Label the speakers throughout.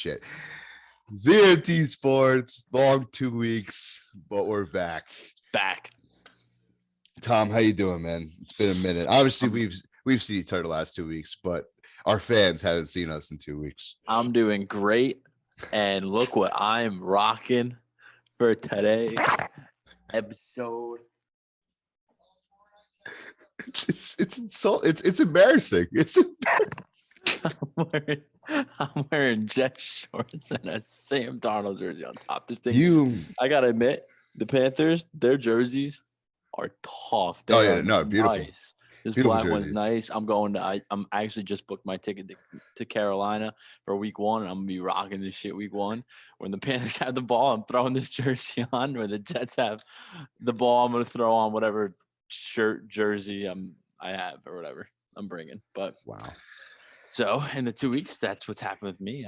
Speaker 1: shit. ZMT Sports, long 2 weeks, but we're back. Tom, how you doing, man? It's been a minute. Obviously, we've seen each other the last 2 weeks, but our fans haven't seen us in 2 weeks.
Speaker 2: I'm doing great, and look what I'm rocking for today's episode.
Speaker 1: It's embarrassing. It's embarrassing.
Speaker 2: I'm wearing jet shorts and a Sam Darnold jersey on top. This thing, I gotta admit, the Panthers, their jerseys are tough.
Speaker 1: Beautiful.
Speaker 2: Nice. This
Speaker 1: Beautiful
Speaker 2: black
Speaker 1: jersey.
Speaker 2: one's nice. I'm actually just booked my ticket to Carolina for week 1, and I'm gonna be rocking this shit week 1. When the Panthers have the ball, I'm throwing this jersey on. When the Jets have the ball, I'm gonna throw on whatever shirt, jersey I have or whatever I'm bringing. But
Speaker 1: wow.
Speaker 2: So in the 2 weeks, that's what's happened with me.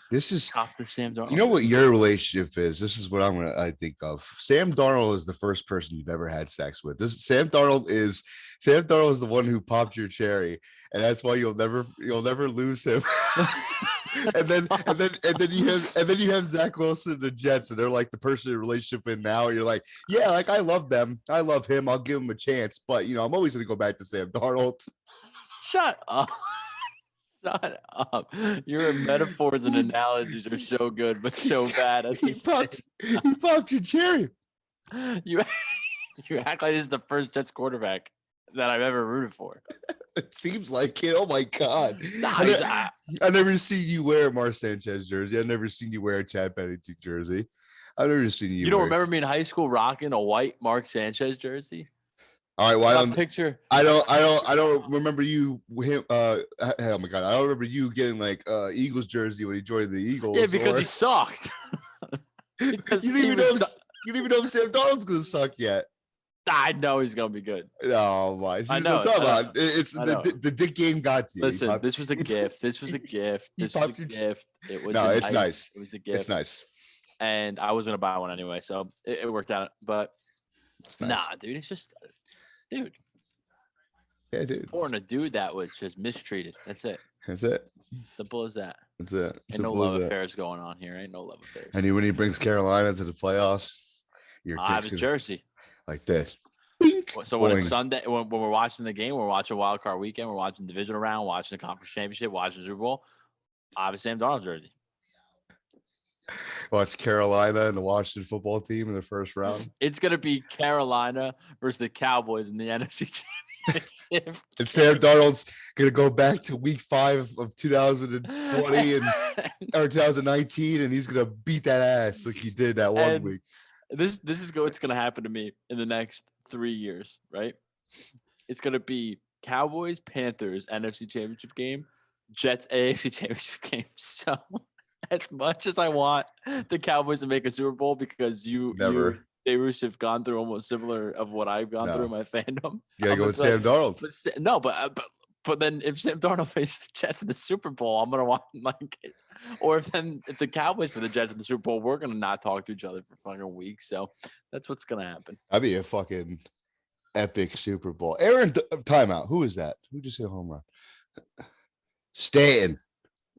Speaker 1: This is
Speaker 2: topped the Sam Darnold.
Speaker 1: You know what your relationship is? This is what I think of. Sam Darnold is the first person you've ever had sex with. Sam Darnold is the one who popped your cherry, and that's why you'll never lose him. and then you have Zach Wilson and the Jets, and they're like the person in a relationship in now. And you're like, yeah, like I love them, I love him, I'll give him a chance, but I'm always gonna go back to Sam Darnold.
Speaker 2: Shut up. Shut up. Your metaphors and analogies are so good, but so bad.
Speaker 1: He popped your cherry.
Speaker 2: You act like this is the first Jets quarterback that I've ever rooted for.
Speaker 1: It seems like it. Oh, my God. I never seen you wear a Mar Sanchez jersey. I've never seen you wear a Chad Pennington jersey. I've never seen you.
Speaker 2: You don't remember me in high school rocking a white Mark Sanchez jersey?
Speaker 1: All right, well, I don't remember you. Oh my God, I don't remember you getting like Eagles jersey when he joined the Eagles.
Speaker 2: Yeah, because he sucked.
Speaker 1: You don't even know if Sam Darnold's gonna suck yet.
Speaker 2: I know he's gonna be good.
Speaker 1: Oh my!
Speaker 2: I know.
Speaker 1: It's the dick game got to you.
Speaker 2: Listen, this was a gift. This was a gift. This was a gift. It was
Speaker 1: it's nice.
Speaker 2: It was a gift.
Speaker 1: It's nice.
Speaker 2: And I was gonna buy one anyway, so it worked out. But
Speaker 1: nice.
Speaker 2: Nah, dude, it's just. Dude.
Speaker 1: Yeah, dude.
Speaker 2: Born a dude that was just mistreated. That's it. Simple as that.
Speaker 1: That's it.
Speaker 2: Ain't no love affairs going on here. Ain't no love affairs.
Speaker 1: And when he brings Carolina to the playoffs,
Speaker 2: I have a jersey.
Speaker 1: Like this.
Speaker 2: So when it's Sunday, when we're watching the game, we're watching Wild Card Weekend, we're watching divisional round, watching the Conference Championship, watching the Super Bowl, I have a Sam Darnold jersey.
Speaker 1: Watch Carolina and the Washington football team in the first round.
Speaker 2: It's going to be Carolina versus the Cowboys in the NFC Championship.
Speaker 1: And Sam Darnold's going to go back to week 5 of 2020 or 2019, and he's going to beat that ass like he did that one week.
Speaker 2: This is what's going to happen to me in the next 3 years, right? It's going to be Cowboys, Panthers, NFC Championship game, Jets, AFC Championship game. So as much as I want the Cowboys to make a Super Bowl because Darush have gone through almost similar of what I've gone through in my fandom.
Speaker 1: You gotta go with Sam Darnold.
Speaker 2: But then if Sam Darnold faces the Jets in the Super Bowl, I'm gonna want or if the Cowboys for the Jets in the Super Bowl, we're gonna not talk to each other for fucking weeks. So that's what's gonna happen.
Speaker 1: That'd be a fucking epic Super Bowl. Aaron, timeout. Who is that? Who just hit a home run? Stanton.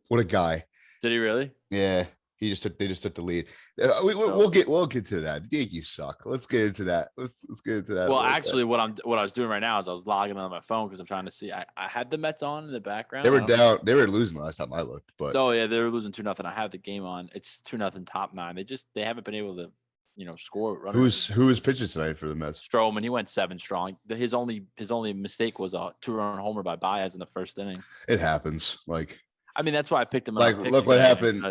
Speaker 1: What a guy.
Speaker 2: Did he really?
Speaker 1: Yeah, they just took the lead. We'll get to that. The Yankees suck. Let's get into that. Let's get into that.
Speaker 2: Well, actually, what I was doing right now is I was logging on my phone because I'm trying to see. I had the Mets on in the background.
Speaker 1: They were down. They were losing last time I looked. But
Speaker 2: yeah, they were losing 2-0. I have the game on. It's 2-0 top 9. They haven't been able to score.
Speaker 1: Who is pitching tonight for the Mets?
Speaker 2: Stroman. He went 7 strong. His only mistake was a 2-run homer by Baez in the first inning.
Speaker 1: It happens.
Speaker 2: I mean, that's why I picked him.
Speaker 1: Look what happened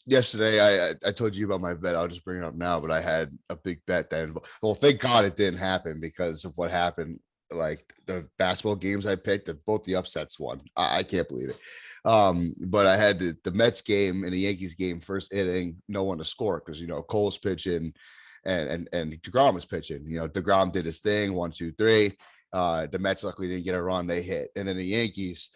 Speaker 1: yesterday. I told you about my bet. I'll just bring it up now. But I had a big bet then. Well, thank God it didn't happen because of what happened. Like the basketball games I picked, both the upsets won. I can't believe it. But I had the Mets game and the Yankees game first inning, no one to score because Cole's pitching and DeGrom was pitching. DeGrom did his thing, 1, 2, 3. The Mets luckily didn't get a run, they hit, and then the Yankees.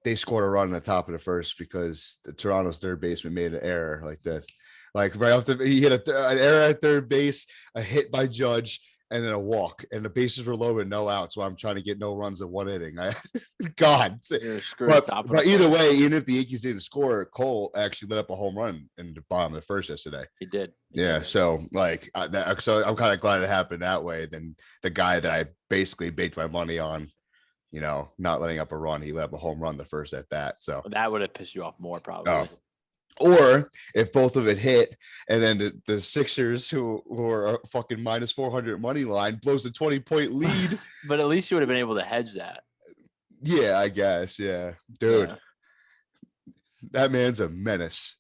Speaker 1: They scored a run in the top of the first because the Toronto's third baseman made an error like this. Like right off he hit an error at third base, a hit by Judge, and then a walk, and the bases were low and no outs. So I'm trying to get no runs in one inning. God, but either way, even if the Yankees didn't score, Cole actually lit up a home run in the bottom of the first yesterday.
Speaker 2: He did.
Speaker 1: So like, so I'm kind of glad it happened that way than the guy that I basically baked my money on. Not letting up a run. He let up a home run the first at bat. So
Speaker 2: that would have pissed you off more, probably.
Speaker 1: Oh. Or if both of it hit, and then the Sixers, who are a fucking minus 400 money line, blows a 20-point lead.
Speaker 2: But at least you would have been able to hedge that.
Speaker 1: Yeah, I guess. Yeah, dude, that man's a menace.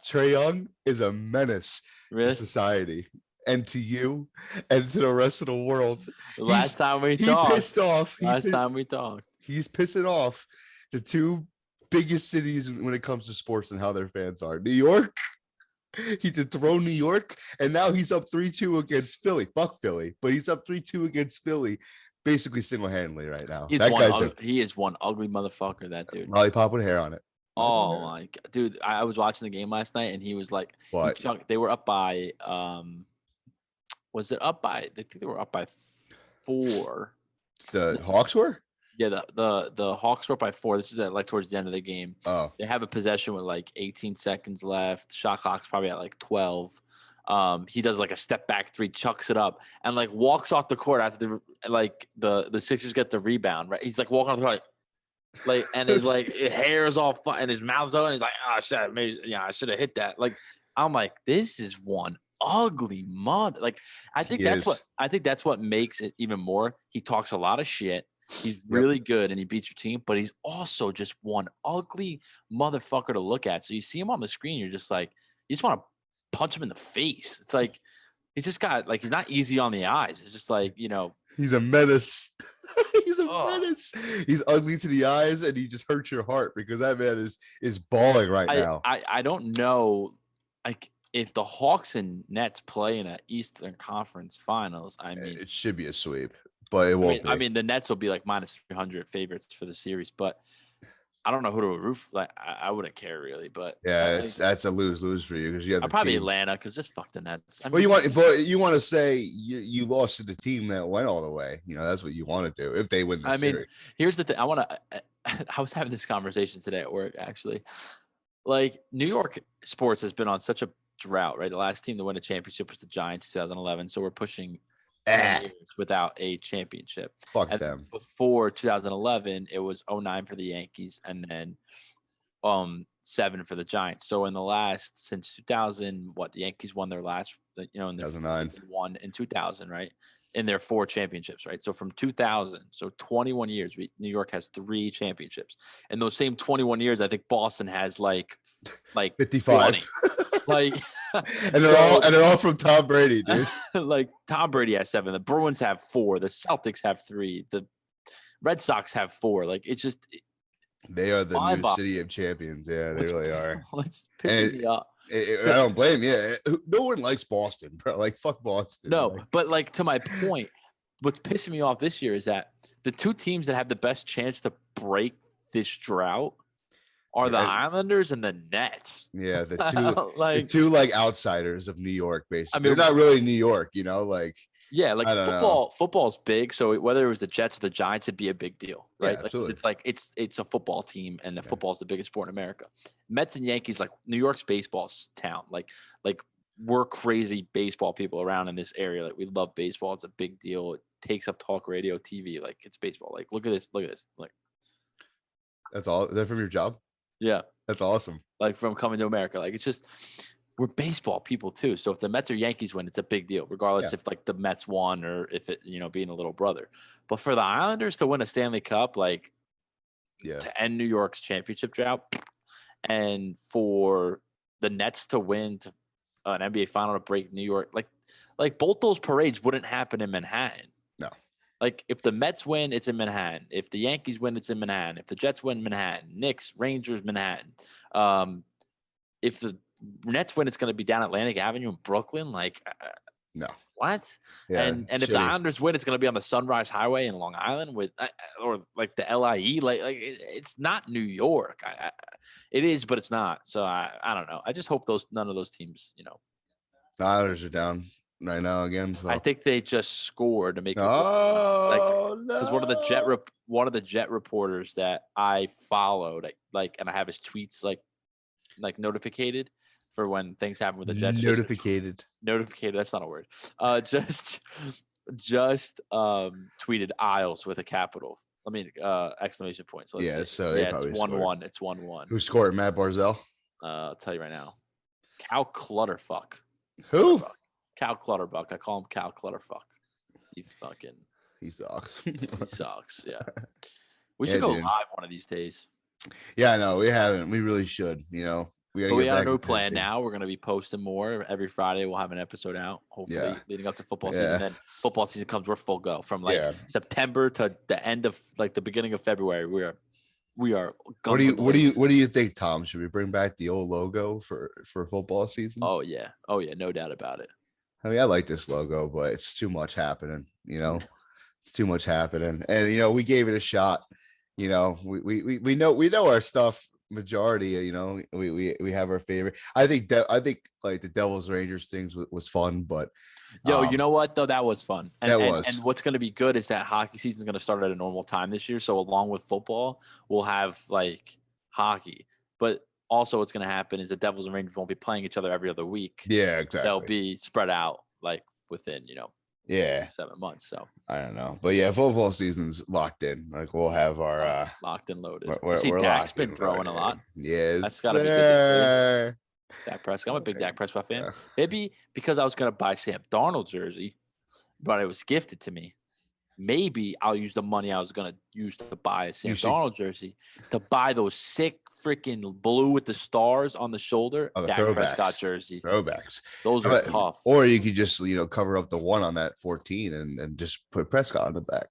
Speaker 1: Trae Young is a menace to society and to you and to the rest of the world.
Speaker 2: Last time we talked,
Speaker 1: he's pissing off the two biggest cities when it comes to sports and how their fans are. New York, he dethroned New York, and now he's up 3-2 against Philly. Fuck Philly, but he's up 3-2 against Philly, basically single-handedly right now.
Speaker 2: He is one ugly motherfucker, that dude.
Speaker 1: Lollipop with hair on it.
Speaker 2: Oh my God, dude! I was watching the game last night, and he was like,
Speaker 1: "What?"
Speaker 2: They were up by, was it up by? I think they were up by 4.
Speaker 1: The Hawks were.
Speaker 2: Yeah, the Hawks were up by 4. This is like towards the end of the game.
Speaker 1: Oh,
Speaker 2: they have a possession with like 18 seconds left. Shot clock's probably at like 12. He does like a step back 3, chucks it up, and like walks off the court after the Sixers get the rebound. Right, he's like walking off the court, like, and his like hair is all and his mouth's open. He's like, oh shit, I should have hit that. Like, I'm like, this is one ugly mother. Like, I think that's what makes it even more. He talks a lot of shit. He's really good, and he beats your team, but he's also just one ugly motherfucker to look at. So you see him on the screen, you're just like, you just want to punch him in the face. It's like he's just got like, he's not easy on the eyes. It's just like,
Speaker 1: he's a menace. He's a menace. He's ugly to the eyes, and he just hurts your heart because that man is balling right now.
Speaker 2: I don't know, like, if the Hawks and Nets play in an Eastern Conference Finals, I mean,
Speaker 1: it should be a sweep. But it won't be.
Speaker 2: I mean, the Nets will be like minus 300 favorites for the series, but I don't know who to root. Like, I wouldn't care really, but
Speaker 1: that's a lose for you because you have
Speaker 2: probably Atlanta because just fuck the Nets.
Speaker 1: You want to say you lost to the team that went all the way. That's what you want to do if they win the series.
Speaker 2: Here's the thing. I was having this conversation today at work actually. Like, New York sports has been on such a drought, right? The last team to win a championship was the Giants, 2011. So we're pushing years without a championship.
Speaker 1: Fuck them.
Speaker 2: Before 2011, it was 09 for the Yankees, and then 7 for the Giants. So in the last, since 2000, the Yankees won their last, in
Speaker 1: 2009,
Speaker 2: won in 2000, right? In their 4 championships, right? So from 2000, so 21 years, New York has 3 championships. In those same 21 years, I think Boston has like
Speaker 1: 55.
Speaker 2: Like,
Speaker 1: and they're all from Tom Brady, dude.
Speaker 2: Like, Tom Brady has 7. The Bruins have 4. The Celtics have 3. The Red Sox have 4. Like, it's just,
Speaker 1: they are the new city of champions. Yeah, they really are.
Speaker 2: It's pissing me off.
Speaker 1: I don't blame you. No one likes Boston, bro. Like, fuck Boston.
Speaker 2: No, but like, to my point, what's pissing me off this year is that the 2 teams that have the best chance to break this drought are the Islanders and the Nets.
Speaker 1: Yeah, the two like outsiders of New York, basically. They're not really New York, like.
Speaker 2: Yeah, like football's big. So whether it was the Jets or the Giants, it'd be a big deal, right?
Speaker 1: Yeah, absolutely.
Speaker 2: It's a football team, and football's the biggest sport in America. Mets and Yankees, like, New York's baseball's town. Like we're crazy baseball people around in this area. Like, we love baseball. It's a big deal. It takes up talk radio, TV. Like, it's baseball. Like, look at this. Like,
Speaker 1: that's all. Is that from your job?
Speaker 2: Yeah,
Speaker 1: that's awesome.
Speaker 2: Like, from coming to America, like, it's just, we're baseball people too. So if the Mets or Yankees win, it's a big deal, regardless if like the Mets won or if it, being a little brother. But for the Islanders to win a Stanley Cup, like, to end New York's championship drought, and for the Nets to win an NBA final to break New York, like both those parades wouldn't happen in Manhattan.
Speaker 1: No.
Speaker 2: Like, if the Mets win, it's in Manhattan. If the Yankees win, it's in Manhattan. If the Jets win, Manhattan. Knicks, Rangers, Manhattan. If the Nets win, it's going to be down Atlantic Avenue in Brooklyn. Like,
Speaker 1: no.
Speaker 2: What? Yeah, and if the Islanders win, it's going to be on the Sunrise Highway in Long Island with, or like the LIE. Like it's not New York. It is, but it's not. So I don't know. I just hope none of those teams,
Speaker 1: The Islanders are down. right now again. So
Speaker 2: I think they just scored to make it
Speaker 1: no.
Speaker 2: because one of the Jet reporters that I followed, and I have his tweets notified for when things happen with the Jets.
Speaker 1: Notificated.
Speaker 2: Notificated. That's not a word. Just tweeted Isles with a capital. I mean, exclamation point. So let's see. It's 1-1. It's 1-1.
Speaker 1: Who scored? Matt Barzell.
Speaker 2: I'll tell you right now. Cal Clutterfuck.
Speaker 1: Who?
Speaker 2: Cal Clutterbuck. I call him Cal Clutterfuck.
Speaker 1: He sucks.
Speaker 2: He sucks. Yeah. We should go live one of these days.
Speaker 1: Yeah, I know. We haven't. We really should. We got
Speaker 2: a new plan now. We're going to be posting more every Friday. We'll have an episode out, hopefully, leading up to football season. Then football season comes, we're full go from September to the end of the beginning of February. We are.
Speaker 1: What do you think, Tom? Should we bring back the old logo for football season?
Speaker 2: Oh yeah, no doubt about it.
Speaker 1: I mean, I like this logo, but it's too much happening. It's too much happening, and we gave it a shot. We know our stuff. Majority, we have our favorite. I think like the Devils Rangers things was fun, but
Speaker 2: you know what though, that was fun. And what's going to be good is that hockey season is going to start at a normal time this year. So along with football, we'll have hockey, but also what's going to happen is the Devils and Rangers won't be playing each other every other week.
Speaker 1: Yeah, exactly.
Speaker 2: They'll be spread out within 7 months. So
Speaker 1: I don't know, but football season's locked in. We'll have our
Speaker 2: locked and loaded.
Speaker 1: See,
Speaker 2: Dak's been throwing a lot.
Speaker 1: Yes,
Speaker 2: that's gotta be good. Dak Prescott. I'm a big Dak Prescott fan. Maybe because I was gonna buy Sam Darnold jersey, but it was gifted to me. Maybe I'll use the money I was gonna use to buy a Sam Darnold jersey to buy those sick freaking blue with the stars on the shoulder Dak Prescott jersey.
Speaker 1: Throwbacks.
Speaker 2: Those are tough.
Speaker 1: Or you could just cover up the one on that 14 and just put Prescott on the back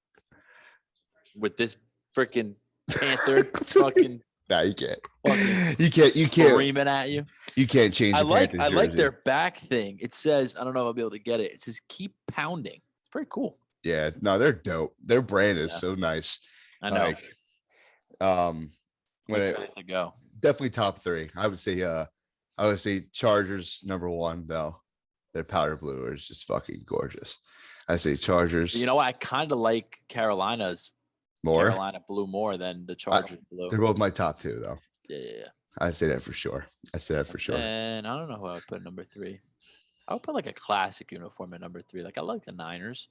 Speaker 2: with this freaking Panther fucking.
Speaker 1: No, you can't. You can't
Speaker 2: screaming at you.
Speaker 1: You can't change. I
Speaker 2: like their back thing. It says, I don't know if I'll be able to get it. It says "Keep Pounding." It's pretty cool.
Speaker 1: Yeah, no, they're dope. Their brand is so nice.
Speaker 2: I know.
Speaker 1: I'm
Speaker 2: excited to go.
Speaker 1: Definitely top 3. I would say Chargers number 1 though. Their powder blue is just fucking gorgeous. I say Chargers.
Speaker 2: You know what? I kind of like Carolina blue more than the Chargers blue.
Speaker 1: They're both my top 2 though.
Speaker 2: Yeah.
Speaker 1: I'd say that for sure.
Speaker 2: And I don't know who I would put number 3. I would put a classic uniform at number 3. I like the Niners.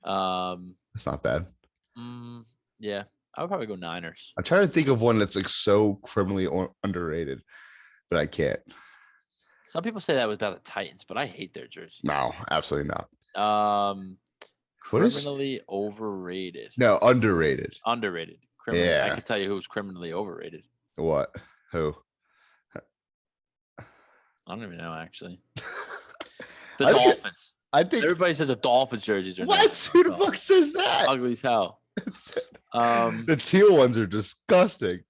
Speaker 1: It's not bad.
Speaker 2: Yeah, I would probably go Niners.
Speaker 1: I'm trying to think of one that's so criminally underrated, but I can't.
Speaker 2: Some people say that was about the Titans, but I hate their jersey.
Speaker 1: No, absolutely not.
Speaker 2: Criminally overrated.
Speaker 1: No, underrated.
Speaker 2: Underrated. Yeah. I can tell you who's criminally overrated.
Speaker 1: What? Who?
Speaker 2: I don't even know, actually. The Dolphins.
Speaker 1: I think
Speaker 2: everybody says the Dolphins jerseys are
Speaker 1: what? Who the fuck says that?
Speaker 2: Ugly as hell.
Speaker 1: The teal ones are disgusting.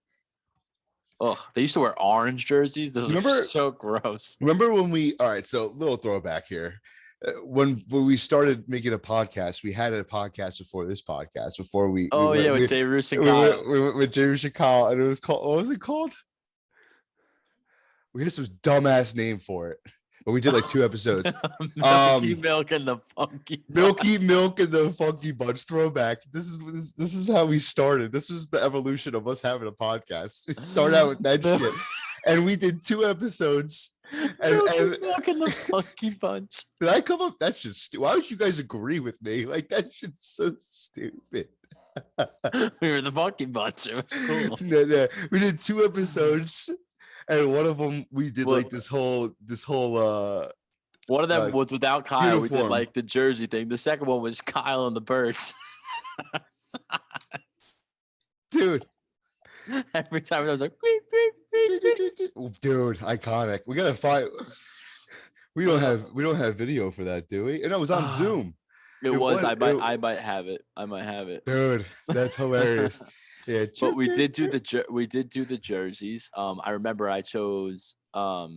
Speaker 2: Oh, they used to wear orange jerseys. Those are so gross.
Speaker 1: Remember when all right, so little throwback here. When we started making a podcast, we had a podcast before this podcast. With
Speaker 2: Jay Roosh and Kyle.
Speaker 1: We went with Jay Roosh and Kyle, and it was called. What was it called? We had some dumbass name for it, but we did 2 episodes.
Speaker 2: Milky Milk and the Funky
Speaker 1: Bunch throwback. This is how we started. This was the evolution of us having a podcast. We started out with that shit, and we did 2 episodes. And
Speaker 2: Milk and the Funky Bunch.
Speaker 1: Did I come up? That's just why would you guys agree with me? That shit's so stupid.
Speaker 2: We were the Funky Bunch. It was cool.
Speaker 1: No. We did 2 episodes, and one of them we did this whole.
Speaker 2: One of them was without Kyle.
Speaker 1: Uniform.
Speaker 2: We did the jersey thing. The second one was Kyle and the Birds.
Speaker 1: Dude.
Speaker 2: Every time I was like, beep, beep, beep, beep.
Speaker 1: Dude, iconic. We gotta find. We don't have video for that, do we? And it was on Zoom.
Speaker 2: I might have it.
Speaker 1: Dude, that's hilarious. Yeah,
Speaker 2: but we did do the jerseys. I remember I chose. All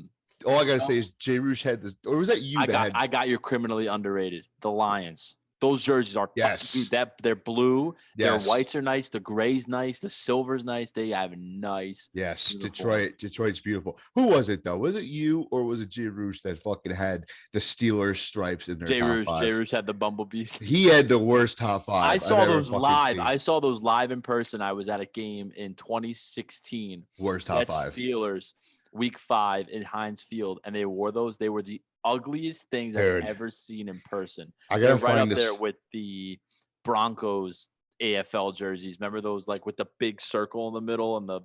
Speaker 1: I gotta say is Jay Roosh had this, or was that you?
Speaker 2: I got your criminally underrated. The Lions. Those jerseys are
Speaker 1: Yes.
Speaker 2: dude, they're blue.
Speaker 1: Yes.
Speaker 2: Their whites are nice. The gray's nice. The silver's nice. They have nice.
Speaker 1: Yes,
Speaker 2: uniforms.
Speaker 1: Detroit's beautiful. Who was it though? Was it you or was it Jay Roosh that fucking had the Steelers stripes in their top five?
Speaker 2: Jay Roosh had the bumblebees.
Speaker 1: He had the worst top five.
Speaker 2: I saw those live. I saw those live in person. I was at a game in 2016.
Speaker 1: Worst top five.
Speaker 2: Steelers week 5 in Heinz Field, and they wore those. They were the ugliest things I've ever seen in person.
Speaker 1: I gotta
Speaker 2: right up there with the Broncos AFL jerseys. Remember those, like with the big circle in the middle and the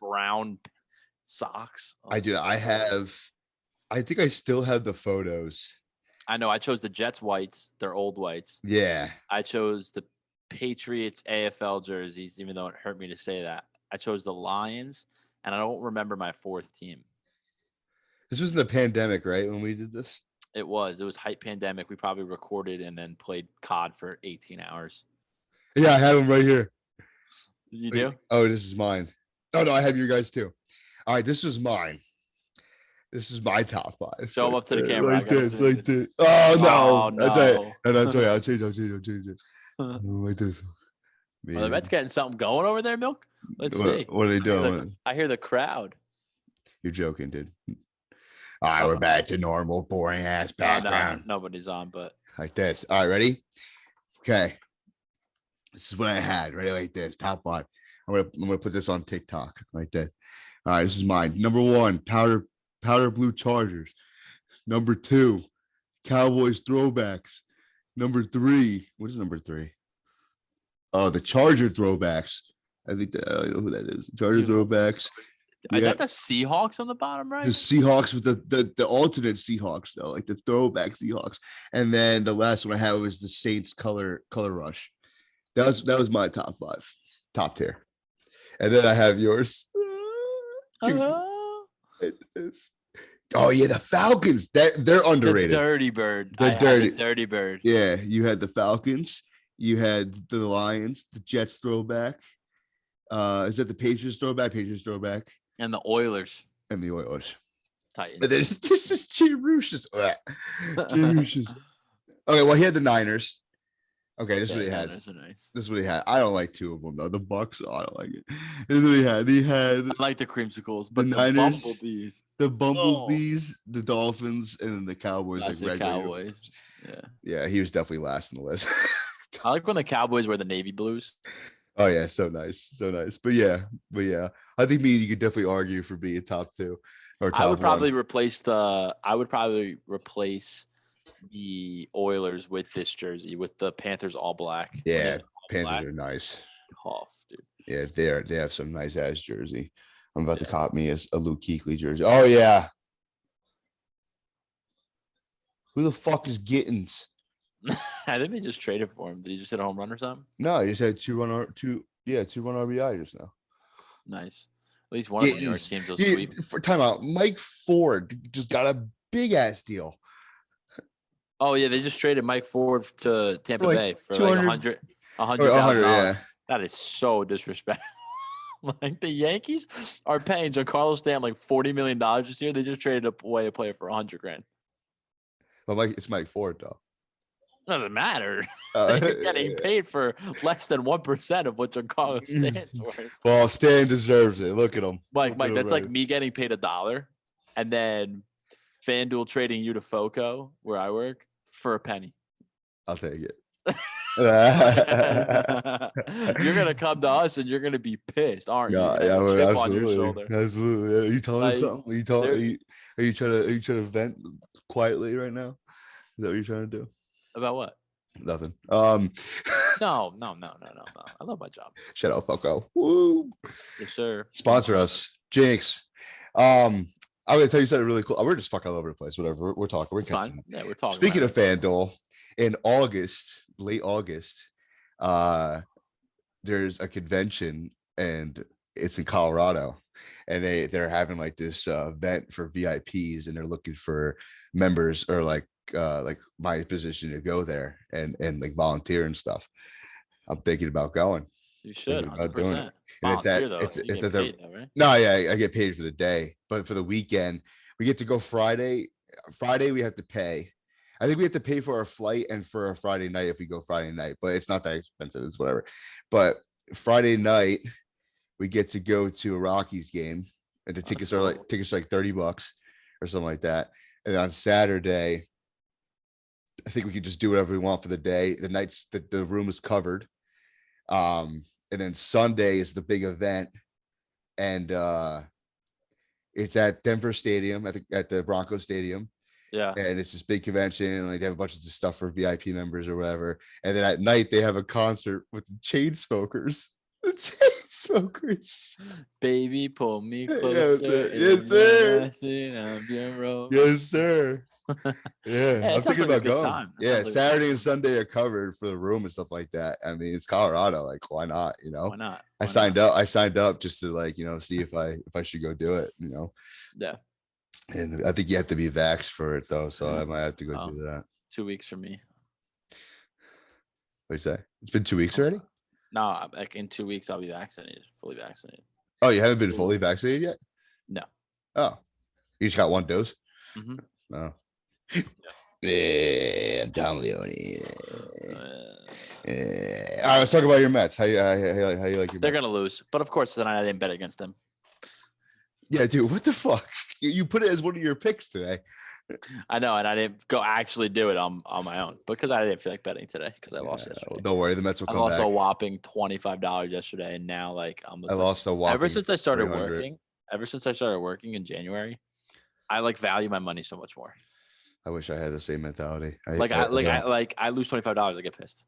Speaker 2: brown socks?
Speaker 1: I do. I think I still have the photos.
Speaker 2: I know. I chose the Jets whites. They're old whites.
Speaker 1: Yeah.
Speaker 2: I chose the Patriots AFL jerseys, even though it hurt me to say that. I chose the Lions, and I don't remember my 4th team.
Speaker 1: This was in the pandemic, right? When we did this?
Speaker 2: It was hype pandemic. We probably recorded and then played COD for 18 hours.
Speaker 1: Yeah, I have them right here.
Speaker 2: You do?
Speaker 1: Oh, this is mine. Oh, no, I have your guys too. All right, this was mine. This is my top 5.
Speaker 2: Show them up to the camera.
Speaker 1: Like this. Oh, no.
Speaker 2: No.
Speaker 1: That's right. No, that's right. I'll change it. Like this.
Speaker 2: Well, the Mets getting something going over there, Milk? Let's see.
Speaker 1: What are they doing?
Speaker 2: I hear the crowd.
Speaker 1: You're joking, dude. All right, we're back to normal, boring ass background.
Speaker 2: No, nobody's on, but
Speaker 1: like this. All right, ready? Okay. This is what I had. Ready like this. Top 5. I'm gonna put this on TikTok like that. All right, this is mine. Number 1, powder blue Chargers. Number 2, Cowboys throwbacks. Number 3, what is number 3? Oh, the Charger throwbacks. I don't know who that is. Charger throwbacks.
Speaker 2: Is that the Seahawks on the bottom right?
Speaker 1: The Seahawks with the alternate Seahawks though, like the throwback Seahawks. And then the last one I had was the Saints color rush. That was my top 5, top tier. And then I have yours. Dude, oh yeah, the Falcons. They're underrated.
Speaker 2: The Dirty Bird.
Speaker 1: The
Speaker 2: Dirty Bird.
Speaker 1: Yeah, you had the Falcons. You had the Lions, the Jets throwback. Is that the Patriots throwback?
Speaker 2: And the Oilers.
Speaker 1: Titans. But then this is Jay Roosh's. Okay, well, he had the Niners. Okay, this is what he had.
Speaker 2: Niners are nice.
Speaker 1: This is what he had. I don't like 2 of them though. The Bucks, I don't like it. This is what he had. He had.
Speaker 2: I like the creamsicles, but the
Speaker 1: Niners,
Speaker 2: Bumblebees.
Speaker 1: The Bumblebees, the Dolphins, and then the Cowboys.
Speaker 2: Like Cowboys.
Speaker 1: Yeah, he was definitely last in the list.
Speaker 2: I like when the Cowboys wear the navy blues.
Speaker 1: Oh yeah, so nice. But yeah, I think you could definitely argue for being top 2 or top 1.
Speaker 2: I would probably replace the Oilers with this jersey with the Panthers all black.
Speaker 1: Yeah, Panthers are nice.
Speaker 2: Tough, dude.
Speaker 1: Yeah, they have some nice ass jersey. I'm about to cop me a Luke Kuechly jersey. Oh yeah. Who the fuck is Gittins?
Speaker 2: I think they just traded for him. Did he just hit a home run or something?
Speaker 1: No, he just had 2-run RBI just now.
Speaker 2: Nice. At least one of the New York teams will sweep.
Speaker 1: For timeout, Mike Ford just got a big ass deal.
Speaker 2: Oh yeah, they just traded Mike Ford to Tampa Bay for like $100,000.
Speaker 1: Yeah.
Speaker 2: That is so disrespectful. Like the Yankees are paying Giancarlo Stanton like $40 million this year. They just traded away a player for $100,000.
Speaker 1: Well, it's Mike Ford though.
Speaker 2: Doesn't matter. You're getting paid for less than 1% of what Giancarlo Stanton's worth.
Speaker 1: Well, Stan deserves it. Look at him.
Speaker 2: Mike, that's like me getting paid $1 and then FanDuel trading you to FOCO, where I work, for a penny.
Speaker 1: I'll take it.
Speaker 2: You're gonna come to us and you're gonna be pissed, aren't you?
Speaker 1: Yeah,
Speaker 2: chip on your shoulder.
Speaker 1: Absolutely. Are you telling us something? Are you trying to vent quietly right now? Is that what you're trying to do?
Speaker 2: About what?
Speaker 1: Nothing.
Speaker 2: No. I love my job.
Speaker 1: Shut up, fucko. Woo.
Speaker 2: Yes, sir.
Speaker 1: Sponsor us, Jinx. I'm gonna tell you something really cool. We're just fucking all over the place. Whatever. We're talking.
Speaker 2: It's fine. Yeah, we're talking.
Speaker 1: Speaking of FanDuel, in late August, there's a convention and it's in Colorado, and they're having like this event for VIPs, and they're looking for members or like my position to go there and like volunteer and stuff. I'm thinking about going.
Speaker 2: You should.
Speaker 1: About doing it.
Speaker 2: Volunteer, though.
Speaker 1: Right? No, yeah, I get paid for the day, but for the weekend we get to go Friday. Friday we have to pay, I think we have to pay for our flight and for a Friday night if we go Friday night, but it's not that expensive. It's whatever. But Friday night, we get to go to a Rockies game, and the tickets are like $30 or something like that. And on Saturday, I think we could just do whatever we want for the day. The nights that the room is covered. And then Sunday is the big event, and it's at Denver Stadium at the Broncos Stadium.
Speaker 2: Yeah.
Speaker 1: And it's this big convention, and like they have a bunch of stuff for VIP members or whatever. And then at night they have a concert with the Chainsmokers. The Chainsmokers.
Speaker 2: Baby, pull me closer.
Speaker 1: Yes, sir. Yes, sir. Yeah, I'm thinking about going. Yeah, Saturday and Sunday are covered for the room and stuff like that. I mean, it's Colorado. Like, why not? You know,
Speaker 2: why not?
Speaker 1: I signed up just to like, you know, see if I should go do it. You know.
Speaker 2: Yeah.
Speaker 1: And I think you have to be vaxxed for it though, so I might have to go do that.
Speaker 2: 2 weeks for me.
Speaker 1: What do you say? It's been 2 weeks already?
Speaker 2: No, like in 2 weeks I'll be vaccinated, fully vaccinated.
Speaker 1: Oh, you haven't been fully vaccinated yet?
Speaker 2: No.
Speaker 1: Oh, you just got one dose?
Speaker 2: Mm-hmm.
Speaker 1: Oh. Yeah, Tom Leone. All right, let's talk about your Mets. How you like your Mets?
Speaker 2: They're gonna lose, but of course then I didn't bet against them.
Speaker 1: Yeah, dude, what the fuck? You put it as one of your picks today.
Speaker 2: I know, and I didn't go actually do it on my own because I didn't feel like betting today because I lost yesterday.
Speaker 1: Well, don't worry, the Mets will come back.
Speaker 2: I lost a whopping $25 yesterday, and now like
Speaker 1: I lost a whopping.
Speaker 2: Ever since I started working in January, I like value my money so much more.
Speaker 1: I wish I had the same mentality.
Speaker 2: I lose $25, I get pissed.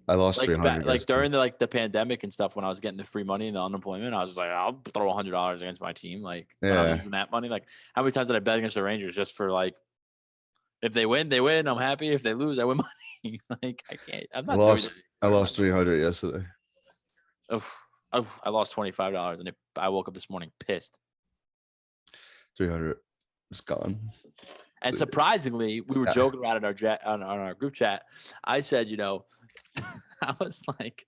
Speaker 1: I lost $300.
Speaker 2: Like during the pandemic and stuff, when I was getting the free money and the unemployment, I was like, I'll throw $100 against my team. Like, when I'm losing that money, like, how many times did I bet against the Rangers just for like, if they win, they win. I'm happy. If they lose, I win money. Like, I can't.
Speaker 1: I lost $300 yesterday.
Speaker 2: Oh, I lost $25, and I woke up this morning pissed.
Speaker 1: 300 is gone.
Speaker 2: And surprisingly, we were joking around on our group chat. I said, you know, I was like,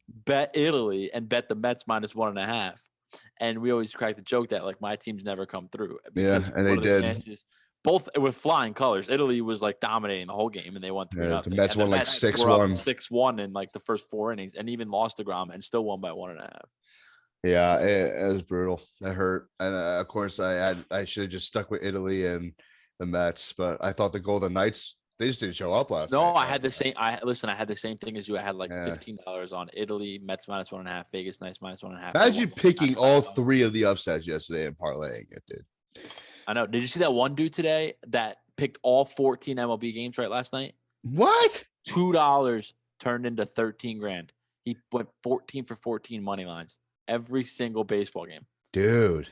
Speaker 2: bet Italy and bet the Mets -1.5. And we always crack the joke that like my teams never come through.
Speaker 1: Yeah, and they did.
Speaker 2: Both with flying colors. Italy was like dominating the whole game, and they won 3-0.
Speaker 1: The Mets won like 6-1.
Speaker 2: 6-1 in like the first 4 innings, and even lost to Grom and still won by 1.5.
Speaker 1: Yeah, it was brutal. It hurt, and of course I should have just stuck with Italy and the Mets, but I thought the Golden Knights, they just didn't show up last night.
Speaker 2: No, I had the same. I had the same thing as you. I had like $15 on Italy, Mets -1.5, Vegas Knights -1.5.
Speaker 1: Imagine picking all 3 of the upsets yesterday and parlaying it, dude.
Speaker 2: I know. Did you see that one dude today that picked all 14 MLB games right last night?
Speaker 1: What?
Speaker 2: $2 turned into 13 grand. He went 14 for 14 money lines every single baseball game.
Speaker 1: Dude,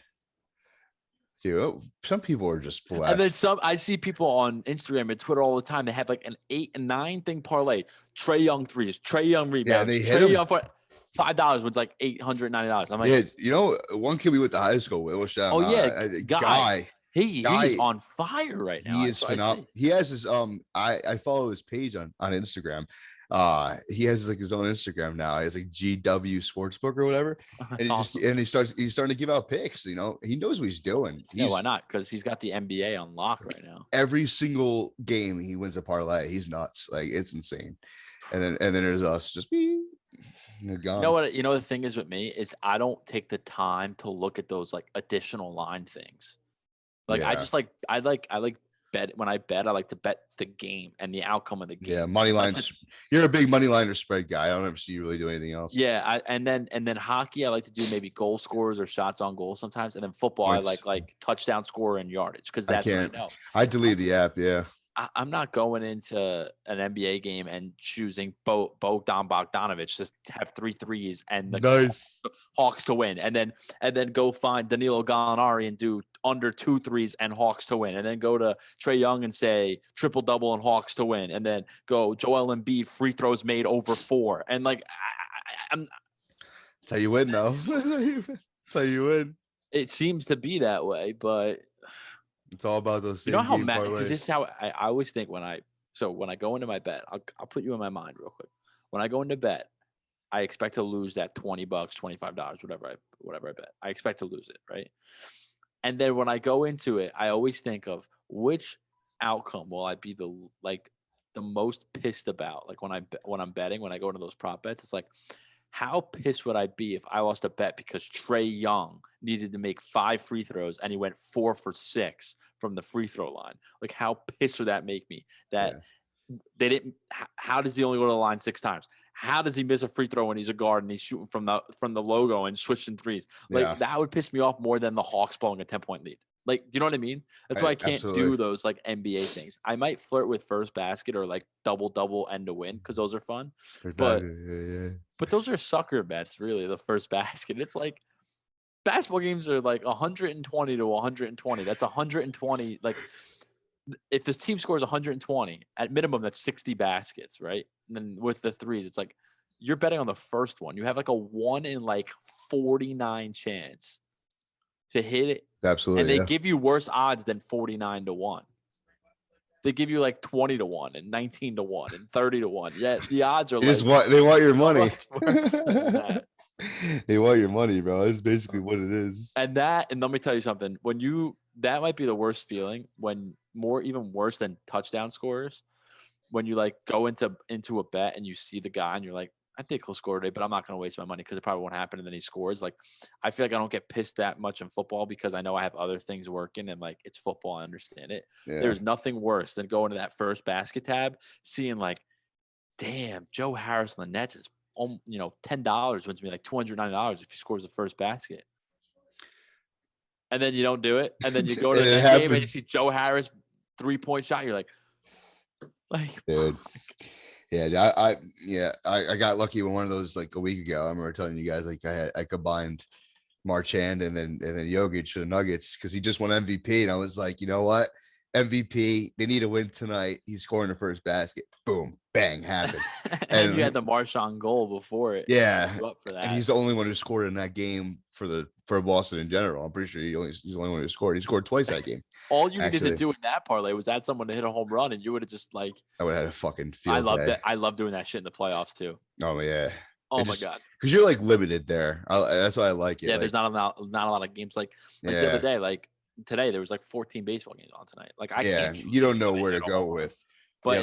Speaker 1: some people are just blessed.
Speaker 2: And then I see people on Instagram and Twitter all the time. They have like an 8 and 9 thing parlay. Trae Young threes, Trae Young rebounds.
Speaker 1: Yeah, they hit him.
Speaker 2: For $5 was like $890. I'm like,
Speaker 1: yeah, you know, one kid we went to high school with. Guy.
Speaker 2: He's on fire right now.
Speaker 1: He is phenomenal. He has his I follow his page on Instagram. He has like his own Instagram now. He has like GW Sportsbook or whatever. And awesome. He's starting to give out picks. You know, he knows what he's doing.
Speaker 2: Why not? Because he's got the NBA on lock right now.
Speaker 1: Every single game he wins a parlay. He's nuts. Like, it's insane. And then there's us just gone.
Speaker 2: You know what? You know the thing is with me is I don't take the time to look at those like additional line things. Like I just like I like bet when I bet. I like to bet the game and the outcome of the game.
Speaker 1: Yeah, money lines. You're a big money line or spread guy. I don't ever see you really do anything else.
Speaker 2: Yeah, and then hockey. I like to do maybe goal scores or shots on goal sometimes. And then football, I like touchdown score and yardage because that's what I know.
Speaker 1: I delete the app. Yeah.
Speaker 2: I'm not going into an NBA game and choosing Bogdan Bogdanović to have 3 threes and the Hawks to win, and then go find Danilo Gallinari and do under 2 threes and Hawks to win, and then go to Trae Young and say triple double and Hawks to win, and then go Joel Embiid free throws made over 4, and like I'm.
Speaker 1: That's how you win, though. That's how you win.
Speaker 2: It seems to be that way, but.
Speaker 1: It's all about those.
Speaker 2: You know how mad? Because this is how I always think when I go into my bet. I'll put you in my mind real quick. When I go into bet, I expect to lose that $20, $25, whatever I bet. I expect to lose it, right? And then when I go into it, I always think of which outcome will I be the most pissed about? Like when I'm betting, when I go into those prop bets, it's like, how pissed would I be if I lost a bet because Trey Young needed to make 5 free throws and he went 4 for 6 from the free throw line? Like, how pissed would that make me? That they didn't. How does he only go to the line 6 times? How does he miss a free throw when he's a guard and he's shooting from the logo and switching threes? Like, that would piss me off more than the Hawks blowing a 10-point lead. Like, do you know what I mean? That's why I can't do those like NBA things. I might flirt with first basket or like double end to win because those are fun. But those are sucker bets, really. The first basket. It's like basketball games are like 120 to 120. That's 120. Like, if this team scores 120, at minimum, that's 60 baskets, right? And then with the threes, it's like you're betting on the first one. You have like a 1 in like 49 chance to hit it.
Speaker 1: Absolutely.
Speaker 2: And they give you worse odds than 49 to 1. They give you like 20 to 1 and 19 to 1 and 30 to 1. Yeah, the odds are
Speaker 1: they want your money.
Speaker 2: Worse than that.
Speaker 1: They want your money, bro. That's basically what it is.
Speaker 2: And let me tell you something. That might be the worst feeling when even worse than touchdown scorers, when you like go into a bet and you see the guy and you're like, I think he'll score today, but I'm not going to waste my money because it probably won't happen. And then he scores. Like, I feel like I don't get pissed that much in football because I know I have other things working and like it's football. I understand it. Yeah. There's nothing worse than going to that first basket tab, seeing like, damn, Joe Harris on the Nets is, $10 wins me like $290 if he scores the first basket. And then you don't do it. And then you go to the next game and you see Joe Harris 3-point shot. You're like,
Speaker 1: dude. Yeah, I got lucky with one of those like a week ago. I remember telling you guys like I combined Marchand and then Jokic to the Nuggets because he just won MVP, and I was like, you know what, MVP, they need a win tonight. He's scoring the first basket. Boom, bang, happened.
Speaker 2: and you had the Marchand goal before it.
Speaker 1: Yeah,
Speaker 2: up for that.
Speaker 1: And he's the only one who scored in that game for Boston in general. I'm pretty sure he's the only one who scored. He scored twice that game.
Speaker 2: All you needed to do in that parlay was add someone to hit a home run, and you would have just like.
Speaker 1: I would have had a fucking field.
Speaker 2: I love that. I love doing that shit in the playoffs too.
Speaker 1: Oh yeah.
Speaker 2: Oh my god.
Speaker 1: Because you're like limited there. That's why I like it.
Speaker 2: Yeah, there's not a lot of games like the other day. Like today, there was like 14 baseball games on tonight. Like I can't.
Speaker 1: You don't know where to go with.
Speaker 2: But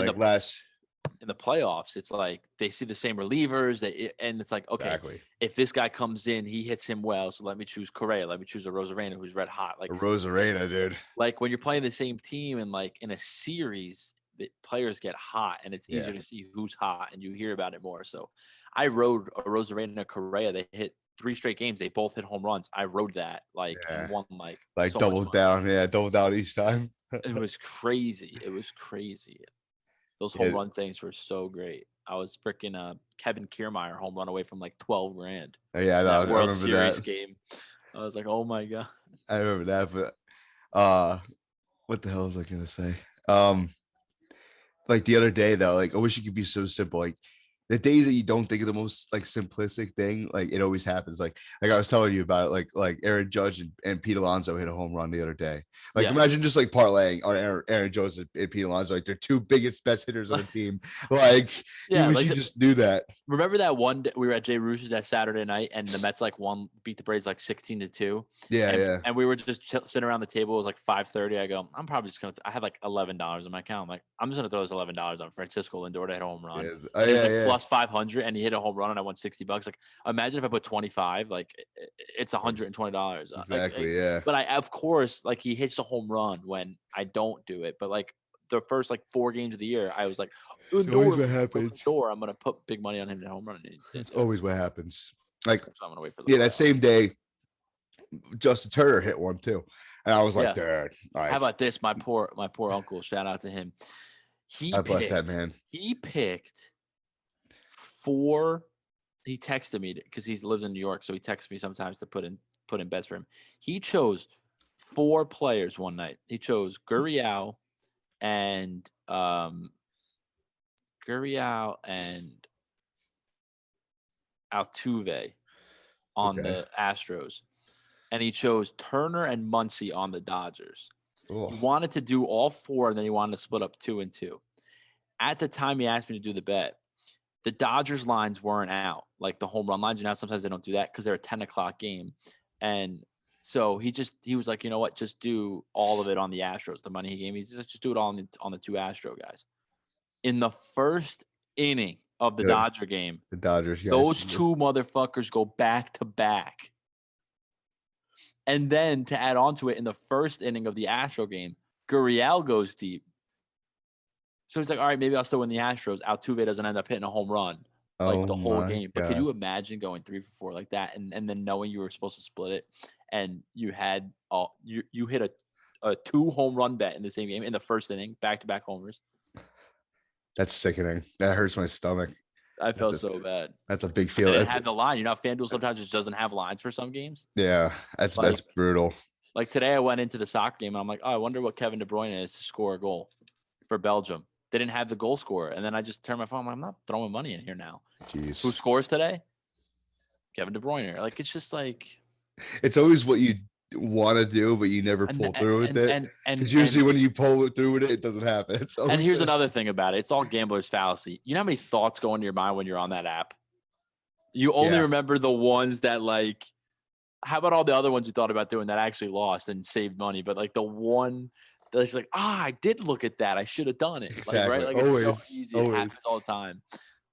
Speaker 2: in the playoffs, it's like they see the same relievers, and it's like, okay, if this guy comes in, he hits him well, so let me choose Correa, let me choose a Rosarena who's red hot. Like
Speaker 1: Rosarena, dude.
Speaker 2: Like when you're playing the same team and like in a series, the players get hot, and it's easier to see who's hot, and you hear about it more. So I rode a Rosarena Correa. They hit 3 straight games. They both hit home runs. I rode that and won
Speaker 1: like so double down. Yeah, double down each time.
Speaker 2: It was crazy. Those home run things were so great. I was freaking Kevin Kiermaier home run away from like $12,000.
Speaker 1: Yeah, I know.
Speaker 2: World Series game. I was like, oh my god.
Speaker 1: I remember that, but what the hell was I gonna say? Like the other day though, like I wish it could be so simple. Like the days that you don't think of the most like simplistic thing, like it always happens. Like I was telling you about it, like Aaron Judge and Pete Alonso hit a home run the other day. Like imagine just like parlaying on Aaron Judge and Pete Alonso, like they're 2 biggest best hitters on the team. Like you just do that.
Speaker 2: Remember that one day we were at Jay Rouge's that Saturday night and the Mets like beat the Braves like 16-2. And we were just sitting around the table. It was like 5:30. I go, I'm probably just I had like $11 in my account. I'm like, I'm just gonna throw this $11 on Francisco Lindor to hit a home run. Plus 500 and he hit a home run and I won $60. Like imagine if I put 25, like it's $120.
Speaker 1: Exactly.
Speaker 2: But I, of course, like he hits a home run when I don't do it. But like the first like 4 games of the year, I was like,
Speaker 1: always what happens.
Speaker 2: I'm gonna put big money on him to home run.
Speaker 1: That's always what happens. Like
Speaker 2: so I'm gonna wait for the
Speaker 1: that same day, Justin Turner hit one too. And I was like, dude,
Speaker 2: how about this? My poor uncle, shout out to him.
Speaker 1: Bless that man.
Speaker 2: He picked 4. He texted me because he lives in New York, so he texts me sometimes to put in bets for him. He chose 4 players one night. He chose Gurriel and Altuve on the Astros, and he chose Turner and Muncy on the Dodgers. He wanted to do all 4, and then he wanted to split up 2 and 2. At the time he asked me to do the bet, the Dodgers lines weren't out, like the home run lines. Sometimes they don't do that because they're a 10 o'clock game. And So he was like, you know what? Just do all of it on the Astros. The money he gave me, he's like, just do it all on the two Astro guys. In the first inning of the Dodger game,
Speaker 1: the Dodgers guys,
Speaker 2: those two motherfuckers go back to back. And then to add on to it, in the first inning of the Astro game, Gurriel goes deep. So he's like, all right, maybe I'll still win the Astros. Altuve doesn't end up hitting a home run like the whole game. But could you imagine going 3 for 4 like that, and then knowing you were supposed to split it, and you had you hit a 2 home run bet in the same game in the first inning, back-to-back homers.
Speaker 1: That's sickening. That hurts my stomach.
Speaker 2: I felt so bad.
Speaker 1: That's a big feeling.
Speaker 2: It had the line. You know, FanDuel sometimes just doesn't have lines for some games.
Speaker 1: Yeah, that's brutal.
Speaker 2: Like today, I went into the soccer game and I'm like, oh, I wonder what Kevin De Bruyne is to score a goal for Belgium. They didn't have the goal scorer, and then I just turned my phone. I'm not throwing money in here now.
Speaker 1: Jeez.
Speaker 2: Who scores today? Kevin De Bruyne. Like, it's just like,
Speaker 1: it's always what you want to do, but you never pull through with it. And usually when you pull through with it, it doesn't happen.
Speaker 2: And here's another thing about it. It's all gambler's fallacy. You know how many thoughts go into your mind when you're on that app? You only remember the ones that, like, how about all the other ones you thought about doing that actually lost and saved money? But like the one that's like, I did look at that. I should have done it.
Speaker 1: Exactly.
Speaker 2: Like, right? Like,
Speaker 1: always,
Speaker 2: it's so easy. It happens all the time.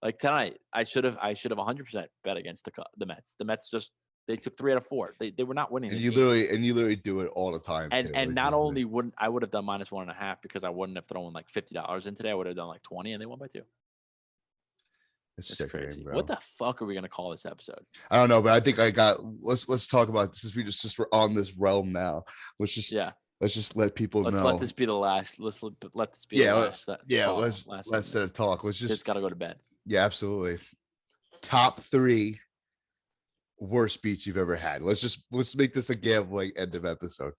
Speaker 2: Like tonight, I should have 100% bet against the Mets. The Mets just, they took 3 out of 4. They were not winning.
Speaker 1: And you literally do it all the time.
Speaker 2: And not only would have done -1.5 because I wouldn't have thrown like $50 in today. I would have done like 20, and they won by 2.
Speaker 1: It's crazy. Bro.
Speaker 2: What the fuck are we gonna call this episode?
Speaker 1: I don't know, but I think let's talk about this. We're on this realm now. Let's just let people know.
Speaker 2: Let's let this be the last. Let's let this be the last.
Speaker 1: Let's set a talk. Let's just
Speaker 2: gotta go to bed.
Speaker 1: Yeah, absolutely. Top 3 worst beats you've ever had. Let's make this a gambling end of episode.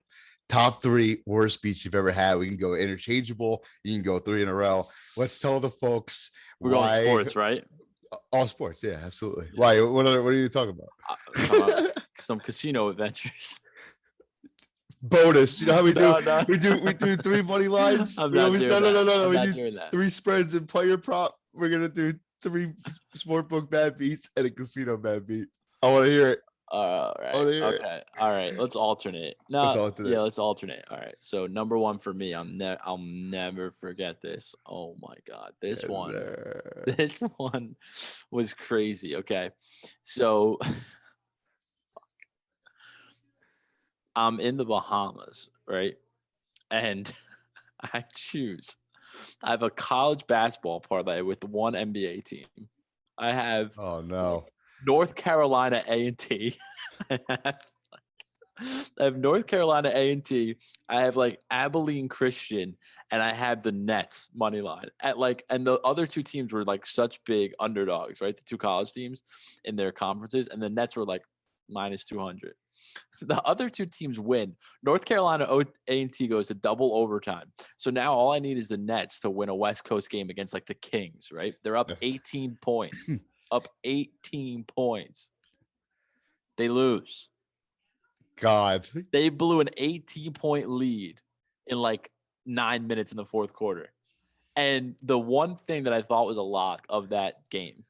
Speaker 1: Top 3 worst beats you've ever had. We can go interchangeable. You can go 3 in a row. Let's tell the folks.
Speaker 2: We're going sports, right?
Speaker 1: All sports, yeah, absolutely. Yeah. Why? What are you talking about?
Speaker 2: Some casino adventures.
Speaker 1: Bonus. You know how we do? No. We do 3 money lines.
Speaker 2: I'm not doing that.
Speaker 1: We do 3 spreads and player prop. We're gonna do 3 sportbook bad beats and a casino bad beat. I want to hear it.
Speaker 2: All right. Okay. All right. Let's alternate. Let's alternate. All right. So number 1 for me, I'll never forget this. Oh my God. This one was crazy. Okay. So I'm in the Bahamas, right? And I have a college basketball parlay with 1 NBA team. I have North Carolina A&T. I have North Carolina A&T. I have like Abilene Christian, and I have the Nets money line and the other 2 teams were like such big underdogs, right? The 2 college teams in their conferences, and the Nets were like -200. The other 2 teams win. North Carolina A&T goes to double overtime. So now all I need is the Nets to win a West Coast game against like the Kings, right? They're up 18 points. Up 18 points. They lose.
Speaker 1: God.
Speaker 2: They blew an 18-point lead in like 9 minutes in the fourth quarter. And the one thing that I thought was a lock of that game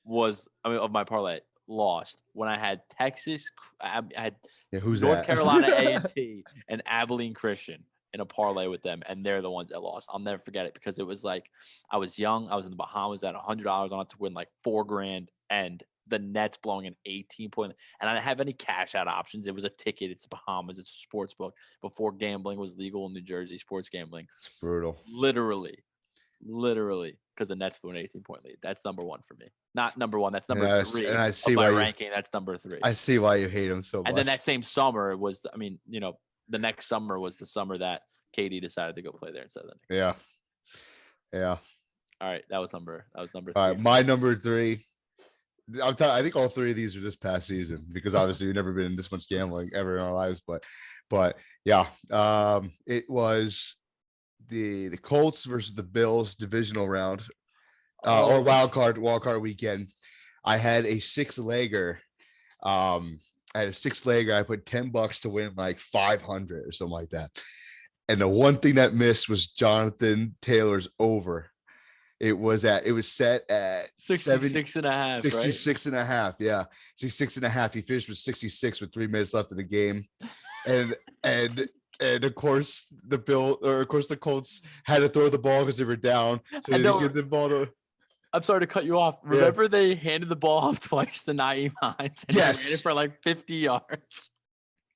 Speaker 2: of my parlay, lost when I had Texas. I had North Carolina A&T and Abilene Christian in a parlay with them, and they're the ones that lost. I'll never forget it because it was like I was young. I was in the Bahamas at $100 on it to win like $4,000, and the Nets blowing an 18-point. And I didn't have any cash out options. It was a ticket. It's the Bahamas. It's a sports book before gambling was legal in New Jersey. Sports gambling.
Speaker 1: It's brutal.
Speaker 2: Literally, because the Nets blew an 18-point lead. That's number 1 for me. Not number 1. That's number 3.
Speaker 1: And I see
Speaker 2: why ranking. That's number 3.
Speaker 1: I see why you hate him so much.
Speaker 2: And then that same summer was, the next summer was the summer that Katie decided to go play there instead of the Knicks.
Speaker 1: Yeah.
Speaker 2: All right, that was number 3.
Speaker 1: All right, my number 3. I think all 3 of these are this past season because obviously we've never been in this much gambling ever in our lives. But yeah, it was the Colts versus the Bills divisional round or wild card weekend. I had a 6-legger. I put $10 to win like 500 or something like that. And the one thing that missed was Jonathan Taylor's over. It was set at
Speaker 2: 66 and a half,
Speaker 1: 66 and a half. Yeah. 66 and a half. He finished with 66 with 3 minutes left in the game. And of course the Colts had to throw the ball because they were down. So they didn't give the ball to.
Speaker 2: I'm sorry to cut you off. Remember they handed the ball off twice to Naeem Hines and he ran it for like 50 yards.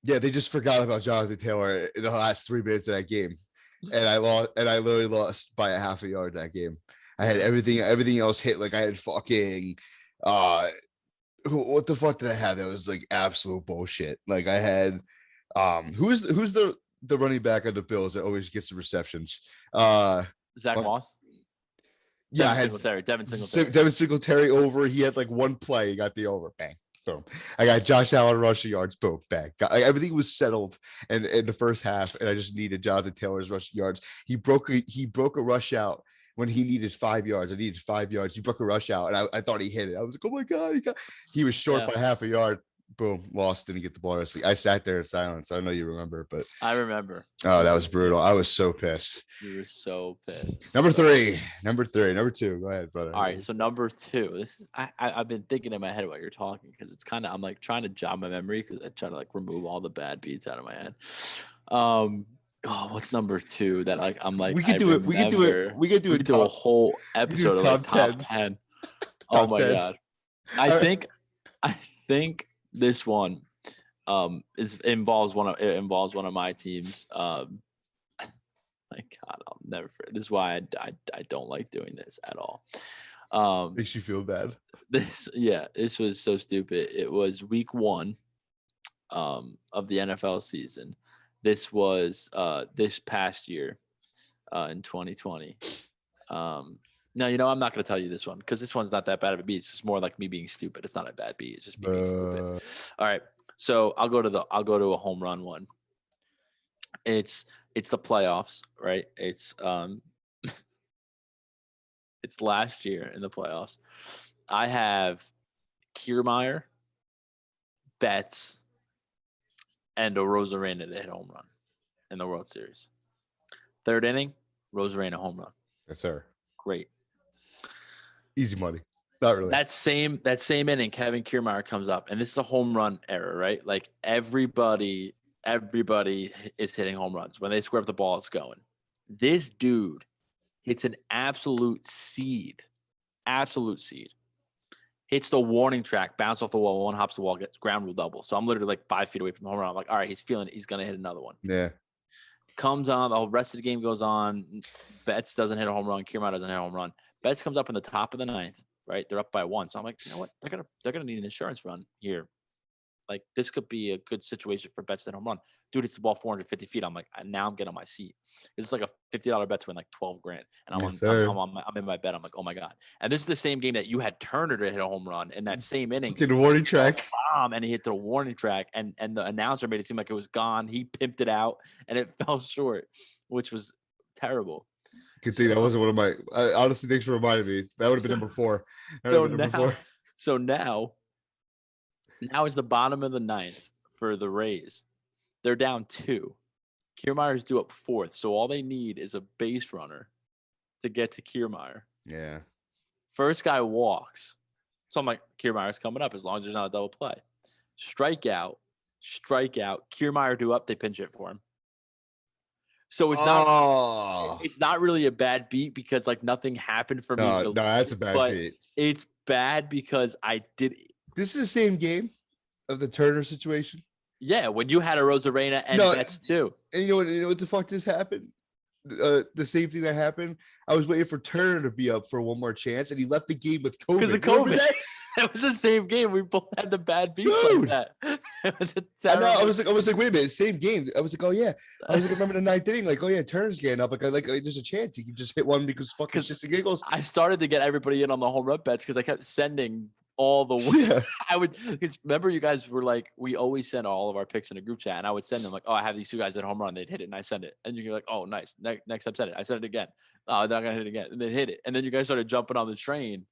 Speaker 1: Yeah, they just forgot about Jonathan Taylor in the last 3 minutes of that game. And I literally lost by a half a yard that game. I had everything else hit. Like I had fucking what the fuck did I have? That was like absolute bullshit. Like I had who's the running back of the Bills that always gets the receptions?
Speaker 2: Zach Moss.
Speaker 1: Yeah,
Speaker 2: Devin Singletary.
Speaker 1: Devin Singletary over. He had like one play. He got the over. Bang. Boom. I got Josh Allen rushing yards. Boom. Bang. Everything was settled in the first half, and I just needed Jonathan Taylor's rushing yards. He broke a rush out when he needed 5 yards. I needed 5 yards. He broke a rush out, and I thought he hit it. I was like, oh my God. He was short by half a yard. Boom, lost, didn't get the ball. I sat there in silence. I know you remember, but
Speaker 2: I remember.
Speaker 1: Oh, that was brutal. I was so pissed.
Speaker 2: You were so pissed.
Speaker 1: Number two. Go ahead, brother.
Speaker 2: All right, so number two. This is I've been thinking in my head while you're talking because it's kind of I'm like trying to jog my memory because I try to like remove all the bad beats out of my head. What's number two that like I'm like
Speaker 1: we could do it. We could do
Speaker 2: a whole episode of like top 10. Oh my God. I think this one involves one of my teams. My God, I'll never forget. This is why I don't like doing this at all.
Speaker 1: Makes you feel bad.
Speaker 2: This was so stupid. It was week 1 of the NFL season. This was this past year in 2020. No, I'm not going to tell you this one because this one's not that bad of a beat. It's just more like me being stupid. It's not a bad beat. It's just me being stupid. All right. So I'll go to a home run one. It's the playoffs, right? It's it's last year in the playoffs. I have Kiermaier, Betts, and a Rosarena to hit home run in the World Series. Third inning, Rosarena home run.
Speaker 1: Yes, sir.
Speaker 2: Great.
Speaker 1: Easy money. Not really.
Speaker 2: That same inning, Kevin Kiermaier comes up, and this is a home run era, right? Like everybody is hitting home runs. When they square up the ball, it's going. This dude hits an absolute seed. Hits the warning track, bounce off the wall, one hops the wall, gets ground rule double. So I'm literally like 5 feet away from the home run. I'm like, all right, he's feeling it. He's going to hit another one.
Speaker 1: Yeah.
Speaker 2: Comes on, the whole rest of the game goes on. Betts doesn't hit a home run. Kiermaier doesn't hit a home run. Betts comes up in the top of the 9th, right? They're up by 1. So I'm like, you know what? They're gonna need an insurance run here. Like this could be a good situation for Betts to hit a home run. Dude, it's the ball 450 feet. I'm like, now I'm getting on my seat. It's like a $50 bet to win like $12,000. And I'm in my bed. I'm like, oh my God. And this is the same game that you had Turner to hit a home run in that same inning.
Speaker 1: The warning track.
Speaker 2: And he hit the warning track. And the announcer made it seem like it was gone. He pimped it out and it fell short, which was terrible.
Speaker 1: Good thing that wasn't one of my. Honestly, thanks for reminding me. That would have been number 4.
Speaker 2: So now it's the bottom of the 9th for the Rays. They're down 2. Kiermaier's due up 4th, so all they need is a base runner to get to Kiermaier.
Speaker 1: Yeah.
Speaker 2: First guy walks. So I'm like, Kiermaier's coming up as long as there's not a double play. Strikeout. Kiermaier due up, they pinch it for him. So it's not really a bad beat because like nothing happened for me.
Speaker 1: No, that's a bad beat.
Speaker 2: It's bad because I did.
Speaker 1: This is the same game of the Turner situation.
Speaker 2: Yeah, when you had a Rosarena and Betts too.
Speaker 1: And you know what the fuck just happened? The same thing that happened. I was waiting for Turner to be up for one more chance, and he left the game with COVID.
Speaker 2: Because of COVID. That was the same game. We both had the bad beats like that. It was a terrible.
Speaker 1: I was like, wait a minute, same game. I was like, oh yeah. I was like, remember the 9th inning? Like, oh yeah, Turner's getting up. Like there's a chance he can just hit one because fucking shits and giggles.
Speaker 2: I started to get everybody in on the home run bets because I kept sending all the way.
Speaker 1: Yeah.
Speaker 2: I would, because remember you guys were like, we always send all of our picks in a group chat, and I would send them like, oh, I have these 2 guys at home run, they'd hit it, and I send it, and you're like, oh, nice. Next time, send it. I send it again. Oh, they're not gonna hit it again, and then hit it, and then you guys started jumping on the train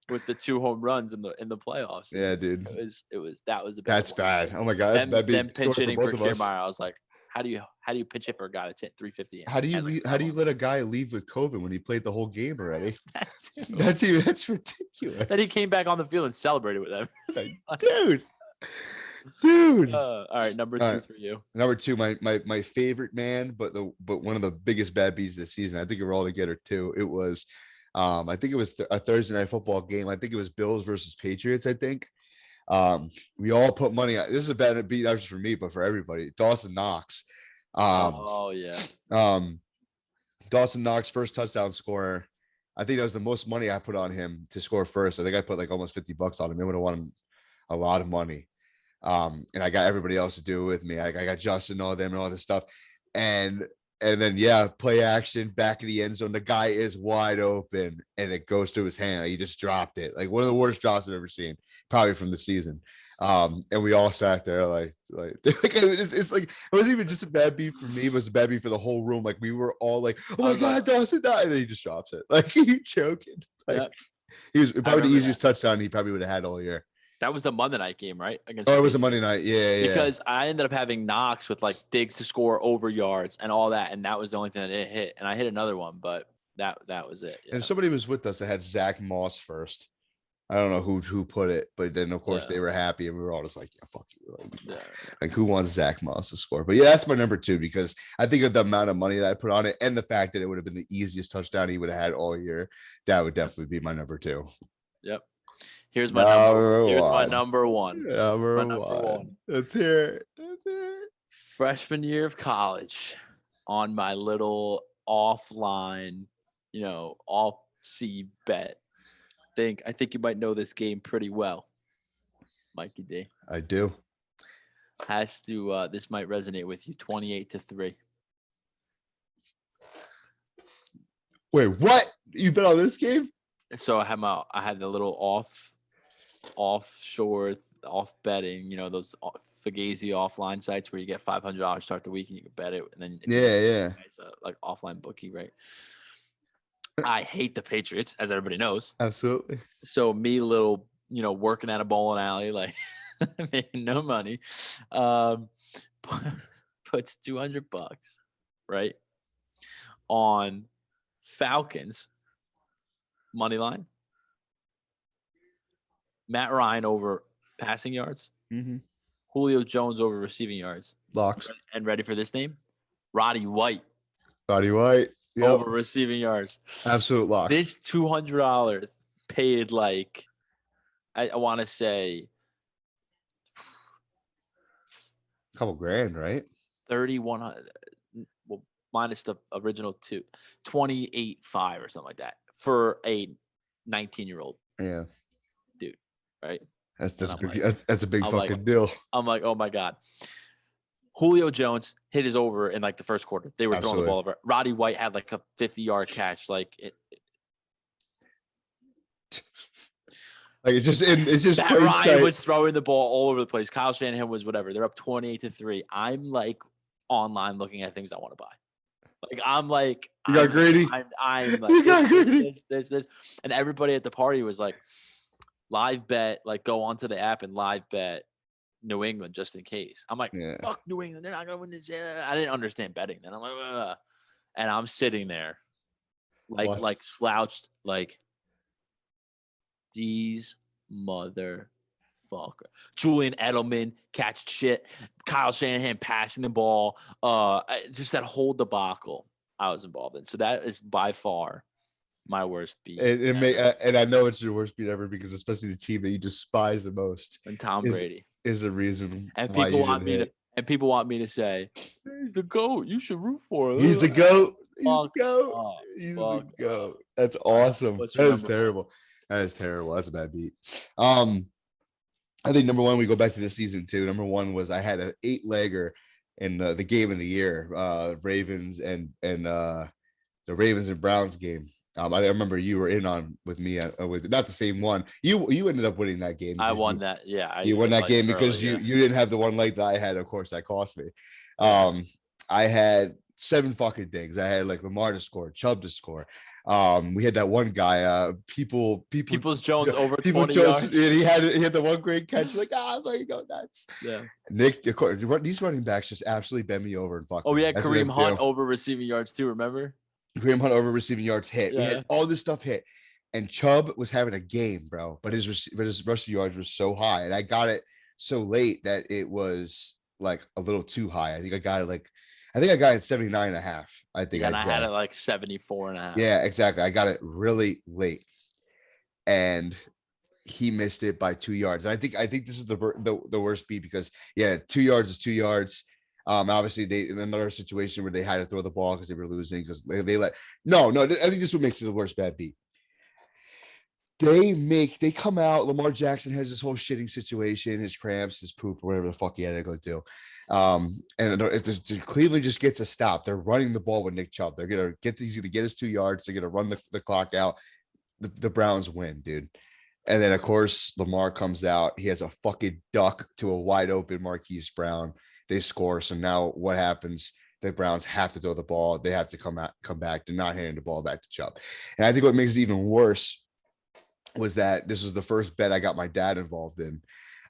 Speaker 2: with the 2 home runs in the playoffs.
Speaker 1: Yeah, dude.
Speaker 2: That was a bad
Speaker 1: That's
Speaker 2: one.
Speaker 1: bad. Oh my God, that's bad.
Speaker 2: Them pinch hitting for Kiermaier, I was like, How do you pitch hit for a guy that's hit 350?
Speaker 1: How do you let a guy leave with COVID when he played the whole game already? That's ridiculous.
Speaker 2: Then he came back on the field and celebrated with them.
Speaker 1: Dude.
Speaker 2: All right, number two for you.
Speaker 1: Number two, my favorite man, but one of the biggest bad beats this season. I think we were all together too. It was, I think it was a Thursday night football game. I think it was Bills versus Patriots. I think. We all put money on. This is a bad beat, not just for me, but for everybody. Dawson Knox. Dawson Knox, first touchdown scorer. I think that was the most money I put on him to score first. I think I put like almost $50 on him. It would have won him a lot of money. And I got everybody else to do it with me. I got Justin, all them, and all this stuff. And then play action back in the end zone. The guy is wide open, and it goes to his hand. Like, he just dropped it. Like one of the worst drops I've ever seen, probably from the season. And we all sat there like it's like it wasn't even just a bad beat for me. It was a bad beat for the whole room. Like we were all like, "Oh my God, Dawson!" And then he just drops it. Like he choking. Like he was probably the easiest touchdown he probably would have had all year.
Speaker 2: That was the Monday night game, right?
Speaker 1: It was a Monday night. Yeah.
Speaker 2: Because I ended up having Knox with like Diggs to score over yards and all that, and that was the only thing that it hit. And I hit another one, but that was it. Yeah.
Speaker 1: And somebody was with us that had Zach Moss first. I don't know who put it, but then of course they were happy, and we were all just like, "Yeah, fuck you!" Like who wants Zach Moss to score? But yeah, that's my number two because I think of the amount of money that I put on it, and the fact that it would have been the easiest touchdown he would have had all year. That would definitely be my number two.
Speaker 2: Yep. Here's my number one.
Speaker 1: Number one. Let's hear it.
Speaker 2: Freshman year of college, on my little offline, off-sea bet. I think you might know this game pretty well, Mikey D.
Speaker 1: I do.
Speaker 2: This might resonate with you. 28-3.
Speaker 1: Wait, what? You bet on this game?
Speaker 2: So I had the little offshore betting, those Fugazi offline sites where you get $500 start the week and you can bet it, and then it's like offline bookie, right? I hate the Patriots, as everybody knows.
Speaker 1: Absolutely.
Speaker 2: So me, little working at a bowling alley, like making no money, puts $200 right on Falcons money line. Matt Ryan over passing yards.
Speaker 1: Mm-hmm.
Speaker 2: Julio Jones over receiving yards.
Speaker 1: Locks.
Speaker 2: And ready for this name? Roddy White.
Speaker 1: Yep.
Speaker 2: Over receiving yards.
Speaker 1: Absolute lock.
Speaker 2: This $200 paid like, I want to say,
Speaker 1: a couple grand, right?
Speaker 2: 3,100. Well, minus the original 28.5 or something like that for a 19-year-old.
Speaker 1: Yeah.
Speaker 2: Dude, right?
Speaker 1: That's a big fucking deal.
Speaker 2: I'm like, oh my God. Julio Jones hit his over in like the first quarter. They were throwing the ball over. Roddy White had like a 50-yard catch. Like
Speaker 1: it's just
Speaker 2: Matt Ryan was throwing the ball all over the place. Kyle Shanahan was whatever. They're up 28-3. I'm like online looking at things I want to buy. Like I'm like,
Speaker 1: you got greedy.
Speaker 2: I'm like,
Speaker 1: you got greedy.
Speaker 2: This, and everybody at the party was like, live bet. Like go onto the app and live bet New England just in case. I'm like, fuck New England. They're not gonna win this. I didn't understand betting. Then I'm like, ugh. And I'm sitting there, like slouched, like these motherfucker. Julian Edelman catch shit. Kyle Shanahan passing the ball. Just that whole debacle I was involved in. So that is by far my worst beat.
Speaker 1: And I know it's your worst beat ever because especially the team that you despise the most.
Speaker 2: And Tom Brady
Speaker 1: is the reason.
Speaker 2: And people want me to say, he's the GOAT. You should root for him.
Speaker 1: He's the GOAT. He's the GOAT. That's awesome. That is terrible. That's a bad beat. I think number one, we go back to this season too. Number one was I had an 8-legger in the game of the year, Ravens and the Ravens and Browns game. I remember you were in on with me with not the same one. You ended up winning that game.
Speaker 2: I won that. Yeah,
Speaker 1: you won that game because you didn't have the one leg that I had. Of course, that cost me. I had 7 fucking things. I had like Lamar to score, Chubb to score. We had that one guy,
Speaker 2: Peoples Jones over
Speaker 1: People
Speaker 2: 20
Speaker 1: Jones,
Speaker 2: yards.
Speaker 1: he had the one great catch. Like, there you go, nuts.
Speaker 2: Yeah.
Speaker 1: Nick, these running backs just absolutely bent me over and fucked.
Speaker 2: Oh,
Speaker 1: me.
Speaker 2: we had Kareem Hunt over receiving yards too. Remember?
Speaker 1: Kareem Hunt over receiving yards hit.
Speaker 2: Yeah.
Speaker 1: We had all this stuff hit, and Chubb was having a game, bro. But his rushing yards was so high, and I got it so late that it was like a little too high. I think I got it 79 and a half. I think
Speaker 2: I had it like 74 and a half.
Speaker 1: Yeah, exactly. I got it really late, and he missed it by 2 yards. And I think this is the worst beat because 2 yards is 2 yards. Obviously they in another situation where they had to throw the ball because they were losing because they let no. I think this is what makes it the worst bad beat. They come out. Lamar Jackson has this whole shitting situation, his cramps, his poop, or whatever the fuck he had to go do. And if Cleveland just gets a stop, they're running the ball with Nick Chubb. They're gonna he's gonna get his 2 yards. They're gonna run the clock out. The Browns win, dude. And then of course Lamar comes out. He has a fucking duck to a wide open Marquise Brown. They score. So now what happens? The Browns have to throw the ball. They have to come back to not handing the ball back to Chubb. And I think what makes it even worse was that this was the first bet I got my dad involved in.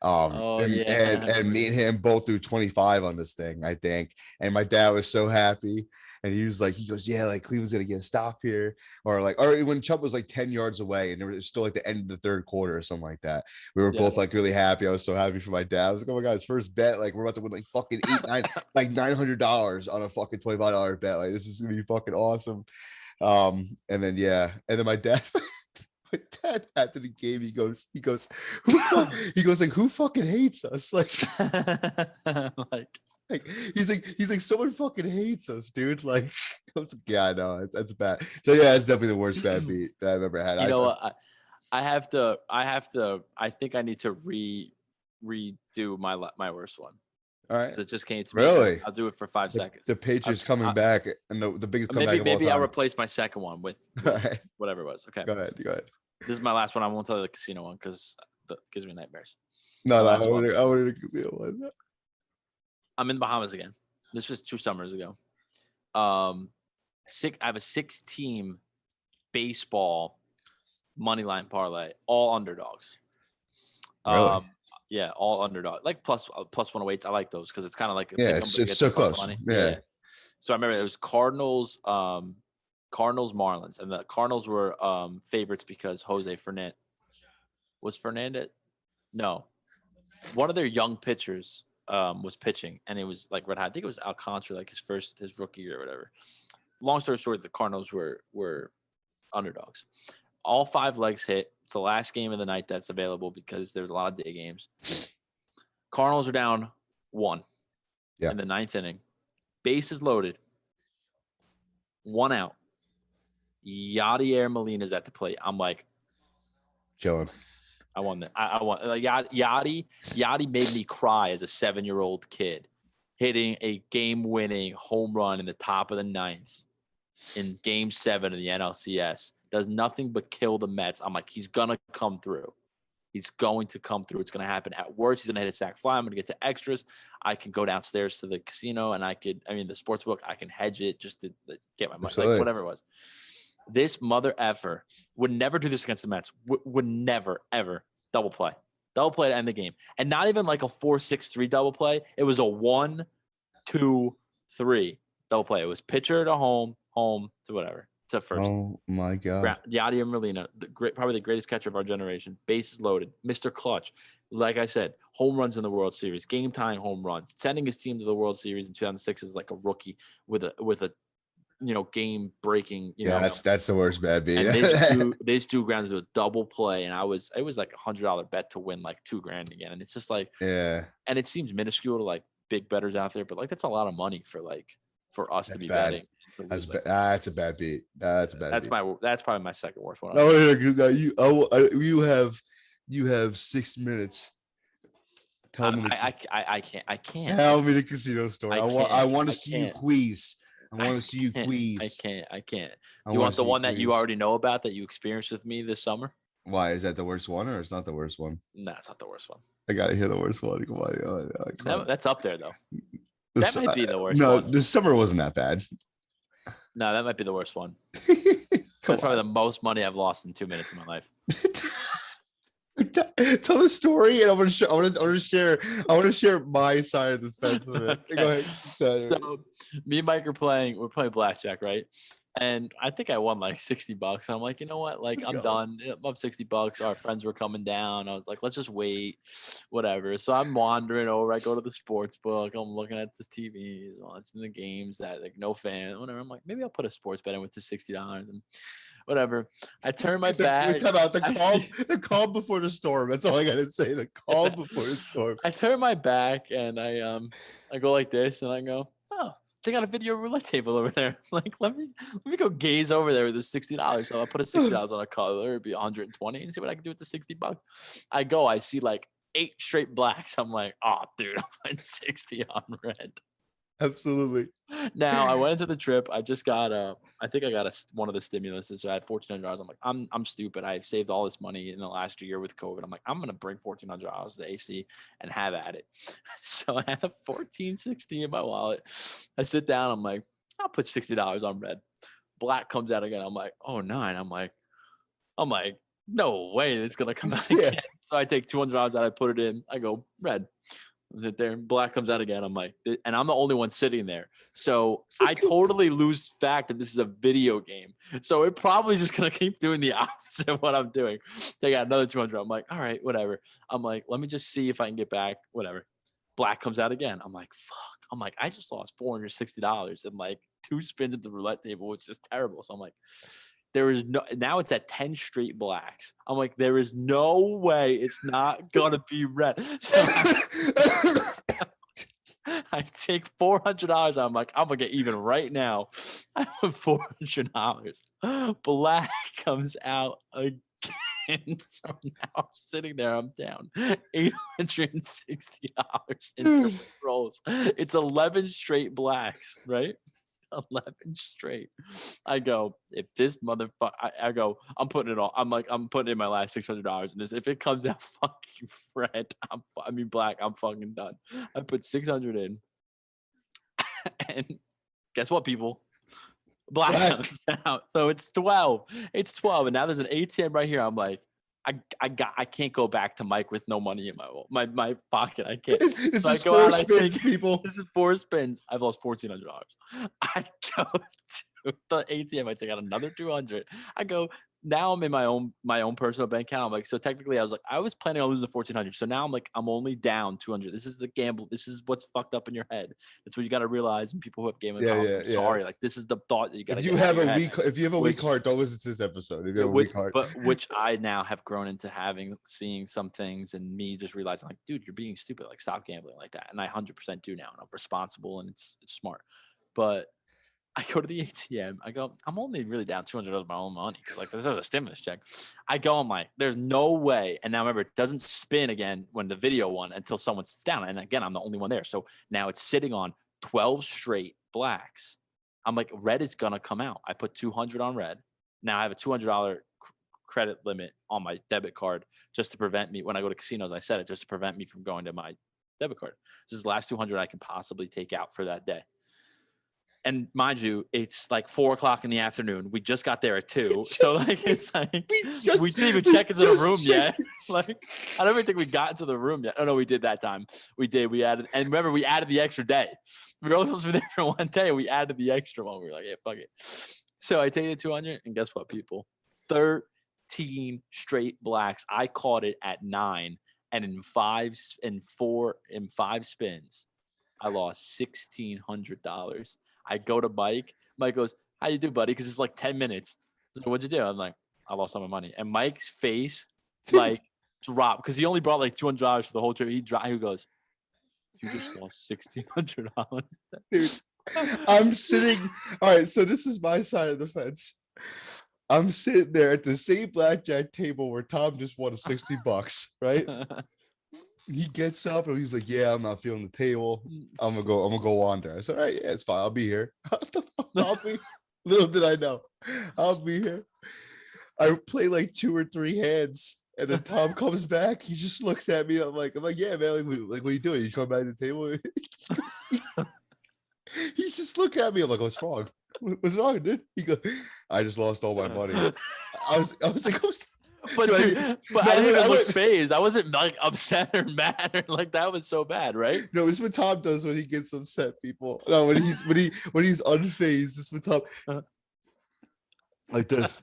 Speaker 1: And me and him both threw 25 on this thing, I think. And my dad was so happy. And he goes, yeah, like Cleveland's gonna get a stop here. Or when Chubb was like 10 yards away and it was still like the end of the third quarter or something like that. We were both like really happy. I was so happy for my dad. I was like, oh my God, his first bet. Like we're about to win like fucking like $900 on a fucking $25 bet. Like this is gonna be fucking awesome. And then my dad my dad after the game, he goes, who fucking hates us? Like he's like, someone fucking hates us, dude. Like, I was like, yeah, I know that's bad. So yeah, it's definitely the worst bad beat that I've ever had.
Speaker 2: I think I need to redo my worst one.
Speaker 1: All right.
Speaker 2: That just came to me.
Speaker 1: Really?
Speaker 2: I'll do it for 5 seconds.
Speaker 1: The Patriots coming back and the biggest comeback of all time.
Speaker 2: Maybe I'll replace my second one with whatever it was. Okay.
Speaker 1: Go ahead.
Speaker 2: This is my last one. I won't tell you the casino one because that gives me nightmares.
Speaker 1: No, I wanted a casino one.
Speaker 2: I'm in Bahamas again. This was 2 summers ago. I have a 6-team baseball money line parlay, all underdogs.
Speaker 1: Really?
Speaker 2: Yeah, all underdog, like plus 108s. I like those because it's kind of like
Speaker 1: it's so close. Money. Yeah.
Speaker 2: So I remember it was Cardinals, Marlins, and the Cardinals were favorites because Jose Fernandez was Fernandez. No, one of their young pitchers was pitching, and it was like red hot. I think it was Alcantara, like his rookie year or whatever. Long story short, the Cardinals were underdogs. All 5 legs hit. It's the last game of the night that's available because there's a lot of day games. Cardinals are down 1 in the 9th inning. Bases loaded. 1 out. Yadier Molina's at the plate. I'm like,
Speaker 1: chilling.
Speaker 2: I won that. I won. Yadi made me cry as a 7-year-old kid, hitting a game-winning home run in the top of the 9th in Game 7 of the NLCS. Does nothing but kill the Mets. I'm like, he's gonna come through. He's going to come through. It's gonna happen. At worst, he's gonna hit a sac fly. I'm gonna get to extras. I can go downstairs to the casino and the sports book. I can hedge it just to get my money, like whatever it was. This mother effer would never do this against the Mets. Would never, ever double play to end the game. And not even like a 4-6-3 double play. It was a 1-2-3 double play. It was pitcher to home to whatever, to first.
Speaker 1: Oh my God.
Speaker 2: Yadier Molina, probably the greatest catcher of our generation. Bases loaded. Mr. Clutch. Like I said, home runs in the World Series, game time home runs. Sending his team to the World Series in 2006 is like a rookie with a game breaking.
Speaker 1: That's the worst bad beat.
Speaker 2: And these two grounds do a double play, and it was like $100 bet to win like $2,000 again, and it's just like and it seems minuscule to like big bettors out there, but like that's a lot of money for us to be betting.
Speaker 1: That's a bad beat. That's
Speaker 2: probably my second worst one.
Speaker 1: No, you have 6 minutes. Tell me.
Speaker 2: I can't.
Speaker 1: Tell me the casino story. I want to see you queeze. I want to see you queeze.
Speaker 2: I can't. Do you want the one that you already know about that you experienced with me this summer?
Speaker 1: Why is that the worst one, or it's not the worst one?
Speaker 2: No, it's not the worst one.
Speaker 1: I gotta hear the worst one. Come on.
Speaker 2: That's up there though. That might be the worst
Speaker 1: No,
Speaker 2: one.
Speaker 1: this summer wasn't that bad.
Speaker 2: No, that might be the worst one.
Speaker 1: Come
Speaker 2: That's probably the
Speaker 1: on.
Speaker 2: most money I've lost in 2 minutes of my life.
Speaker 1: Tell the story, and I want to share my side of the fence of it.
Speaker 2: Okay.
Speaker 1: Go ahead.
Speaker 2: So me and Mike we're playing blackjack, right? And I think I won like $60. And I'm like, you know what? Like, I'm done. I'm up $60. Our friends were coming down. I was like, let's just wait, whatever. So I'm wandering over. I go to the sports book. I'm looking at the TVs, watching the games that like no fan, whatever. I'm like, maybe I'll put a sports bet in with the $60 and whatever. I turn my back.
Speaker 1: The calm before the storm. That's all I gotta say. The calm before the storm.
Speaker 2: I turn my back and I go like this and I go, oh, they got a video roulette table over there. Like, let me go gaze over there with the $60. So I'll put a $60 on a color, it'd be 120 and see what I can do with the $60. I see like 8 straight blacks. I'm like, oh dude, I'm putting 60 on red.
Speaker 1: Absolutely.
Speaker 2: Now I went into the trip. I just got I think I got one of the stimuluses. So I had $1,400. I'm like, I'm stupid. I've saved all this money in the last year with COVID. I'm like, I'm gonna bring $1,400 to AC and have at it. So I have $1,460 in my wallet. I sit down. I'm like, I'll put $60 on red. Black comes out again. I'm like, oh 9. I'm like, no way it's gonna come out again. So I take $200 out. I put it in. I go red. Sit there, black comes out again. I'm like, and I'm the only one sitting there. So I totally lose fact that this is a video game. So it probably just gonna keep doing the opposite of what I'm doing. Take out another 200. I'm like, all right, whatever. I'm like, let me just see if I can get back. Whatever. Black comes out again. I'm like, fuck. I'm like, I just lost $460 in like 2 spins at the roulette table, which is terrible. So I'm like, there is no, now it's at 10 straight blacks. I'm like, there is no way it's not gonna be red. So I take $400. I'm like, I'm gonna get even right now. I have $400. Black comes out again. So now I'm sitting there. I'm down $860 in 3 rolls. It's 11 straight blacks, right? 11 straight. I go, if this motherfucker, I go, I'm putting it all. I'm like, I'm putting in my last $600 in this. If it comes out fucking red, black, I'm fucking done. I put 600 in, and guess what, people? Black comes out. So it's 12. It's 12, and now there's an ATM right here. I'm like, I can't go back to Mike with no money in my pocket. I can't.
Speaker 1: This is 4 spins, people.
Speaker 2: This is 4 spins. I've lost $1,400. I go to the ATM. I take out another 200. I go, now I'm in my own personal bank account. I'm like, so technically I was planning on losing the 1,400. So now I'm only down 200. This is the gamble. This is what's fucked up in your head. That's what you got to realize. And people who have gambling problems, I'm sorry. Like, this is the thought that you got to get.
Speaker 1: If you have a weak heart, don't listen to this episode. If you have a weak heart.
Speaker 2: But which I now have grown into seeing some things, and me just realizing, like, dude, you're being stupid. Like, stop gambling like that. And I 100% do now, and I'm responsible, and it's smart. But I go to the ATM. I go, I'm only really down $200 of my own money because, like, this is a stimulus check. I go, I'm like, there's no way. And now remember, it doesn't spin again when the video won until someone sits down. And again, I'm the only one there. So now it's sitting on 12 straight blacks. I'm like, red is gonna come out. I put 200 on red. Now I have a $200 credit limit on my debit card just to prevent me when I go to casinos. I said it just to prevent me from going to my debit card. This is the last 200 I can possibly take out for that day. And mind you, it's like 4:00 in the afternoon. We just got there at 2. So like, it's like we didn't even check into the room yet. Like, I don't even think we got into the room yet. Oh no, we did that time. We did. We added, and remember, we added the extra day. We were only supposed to be there for 1 day. We added the extra one. We were like, yeah, fuck it. So I take the 200, and guess what, people? 13 straight blacks. I caught it at 9, and in 5 spins, I lost $1,600. I go to Mike. Mike goes, how you do, buddy? Because it's like 10 minutes. Like, what'd you do? I'm like, I lost all my money. And Mike's face like dropped because he only brought like $200 for the whole trip. He goes, you just lost $1,600.
Speaker 1: Dude, I'm sitting. All right, so this is my side of the fence. I'm sitting there at the same blackjack table where Tom just won $60, right? He gets up and he's like, yeah, I'm not feeling the table. I'm gonna go wander. I said, all right, yeah, it's fine. I'll be here. Little did I know. I'll be here. I play like 2 or 3 hands, and then Tom comes back. He just looks at me. I'm like, yeah, man, like what are you doing? You come back to the table? He's just looking at me. I'm like, what's wrong? What's wrong, dude? He goes, I just lost all my money. I was like,
Speaker 2: but
Speaker 1: dude,
Speaker 2: I didn't even look phased. I wasn't like upset or mad or like that was so bad, right?
Speaker 1: No, it's what Tom does when he gets upset. People, no, when he's unfazed. It's what Tom like this.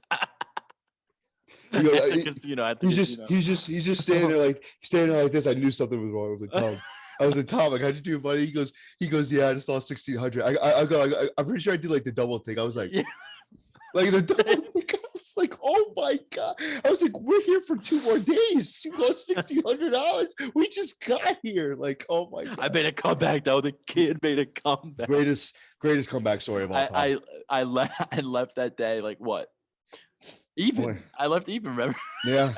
Speaker 1: He's just standing there like this. I knew something was wrong. I was like, Tom, like, how'd you do, buddy? He goes, yeah, I just lost 1,600. I'm pretty sure I did like the double thing. I was like, like the double thing. I was like, oh my God. I was like, we're here for 2 more days. You lost $1,600. We just got here. Like, oh my God.
Speaker 2: I made a comeback though. The kid made a comeback.
Speaker 1: Greatest comeback story of all time.
Speaker 2: I left that day like what? Even. I left even, remember?
Speaker 1: Yeah.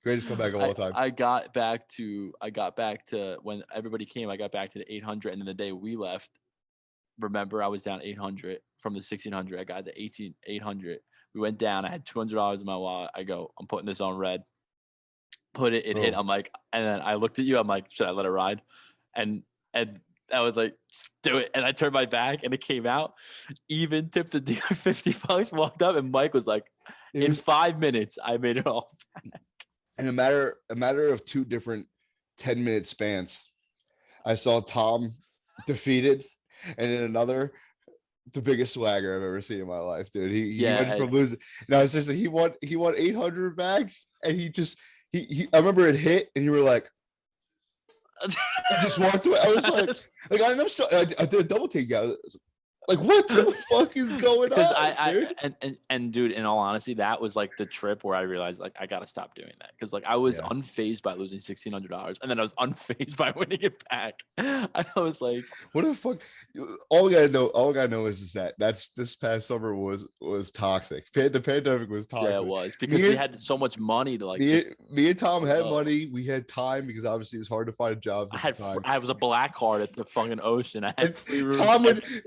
Speaker 1: Greatest comeback of all time.
Speaker 2: I got back to when everybody came, I got back to the 800. And then the day we left, remember, I was down 800 from the 1,600. I got the 800. We went down. I had $200 in my wallet. I go, I'm putting this on red. Put it, hit. I'm like, and then I looked at you. I'm like, should I let it ride? And I was like, just do it. And I turned my back and it came out. Even tipped the dealer $50, walked up, and Mike was like, in 5 minutes, I made it all back.
Speaker 1: In a matter of 2 different 10-minute spans, I saw Tom defeated, and in another, the biggest swagger I've ever seen in my life, dude. He went from losing. No, seriously, he won 800 back, and he I remember it hit, and you were like, he just walked away. I was like I did a double take, guys. Like, what the fuck is going on?
Speaker 2: And dude, in all honesty, that was like the trip where I realized like I gotta stop doing that, because like I was unfazed by losing $1,600, and then I was unfazed by winning it back. I was like,
Speaker 1: what the fuck? All I gotta know is that this past summer was toxic. The pandemic was toxic.
Speaker 2: Yeah, it was, because we had so much money to like.
Speaker 1: Me and Tom had money. We had time, because obviously it was hard to find jobs.
Speaker 2: I was a black card at the fucking Ocean. I had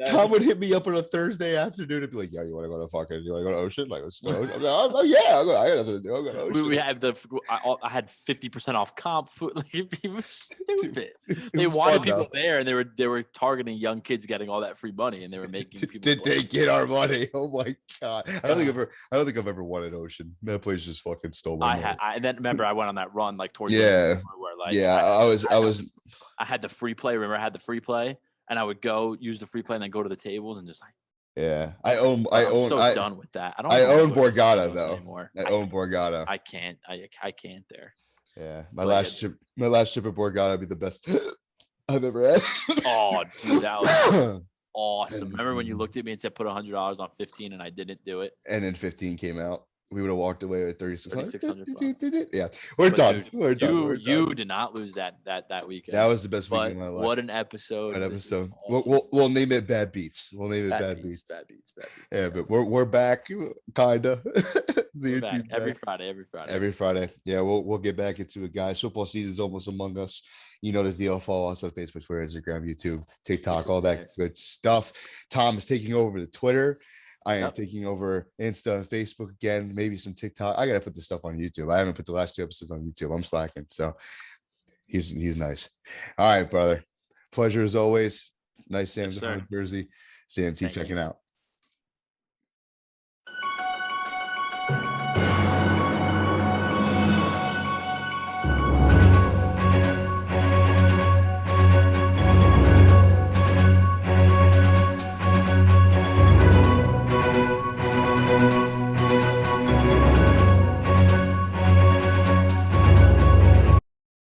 Speaker 1: Tom would hit me up on a Thursday afternoon and be like, "Yo, you want to go to Ocean? Like, let's go." I'm like, yeah, I got nothing to do. I'm going to Ocean.
Speaker 2: We had I had 50% off comp food. Like, it was stupid. They wanted people there, and they were targeting young kids getting all that free money, and they were making people.
Speaker 1: Did they get our money? Oh my God! I don't think I've ever won at Ocean. That place just fucking stole my money.
Speaker 2: And then remember, I went on that run like towards
Speaker 1: where like
Speaker 2: I had the free play. Remember, I had the free play. And I would go use the free play and then go to the tables and just like.
Speaker 1: Yeah,
Speaker 2: I'm done with that.
Speaker 1: I own Borgata though. Anymore. I own Borgata.
Speaker 2: I can't there.
Speaker 1: Yeah, my last trip at Borgata would be the best I've ever had.
Speaker 2: Oh, dude, that was awesome. Remember when you looked at me and said put $100 on 15 and I didn't do it?
Speaker 1: And then 15 came out. We would have walked away with
Speaker 2: 3,600.
Speaker 1: Yeah, we're done.
Speaker 2: You did not lose that weekend.
Speaker 1: That was the best weekend of my life.
Speaker 2: What an episode!
Speaker 1: Awesome. We'll name it Bad Beats. We'll name it Bad Beats. Bad Beats. Yeah, but we're back, kinda.
Speaker 2: We're back. Every Friday.
Speaker 1: Yeah, we'll get back into it, guys. Football season's almost among us. You know the deal. Follow us on Facebook, Twitter, Instagram, YouTube, TikTok, all that good stuff. Tom is taking over the Twitter. I am taking over Insta and Facebook again, maybe some TikTok. I got to put this stuff on YouTube. I haven't put the last 2 episodes on YouTube. I'm slacking. So he's nice. All right, brother. Pleasure as always. Nice Sam Jersey. ZMT checking out.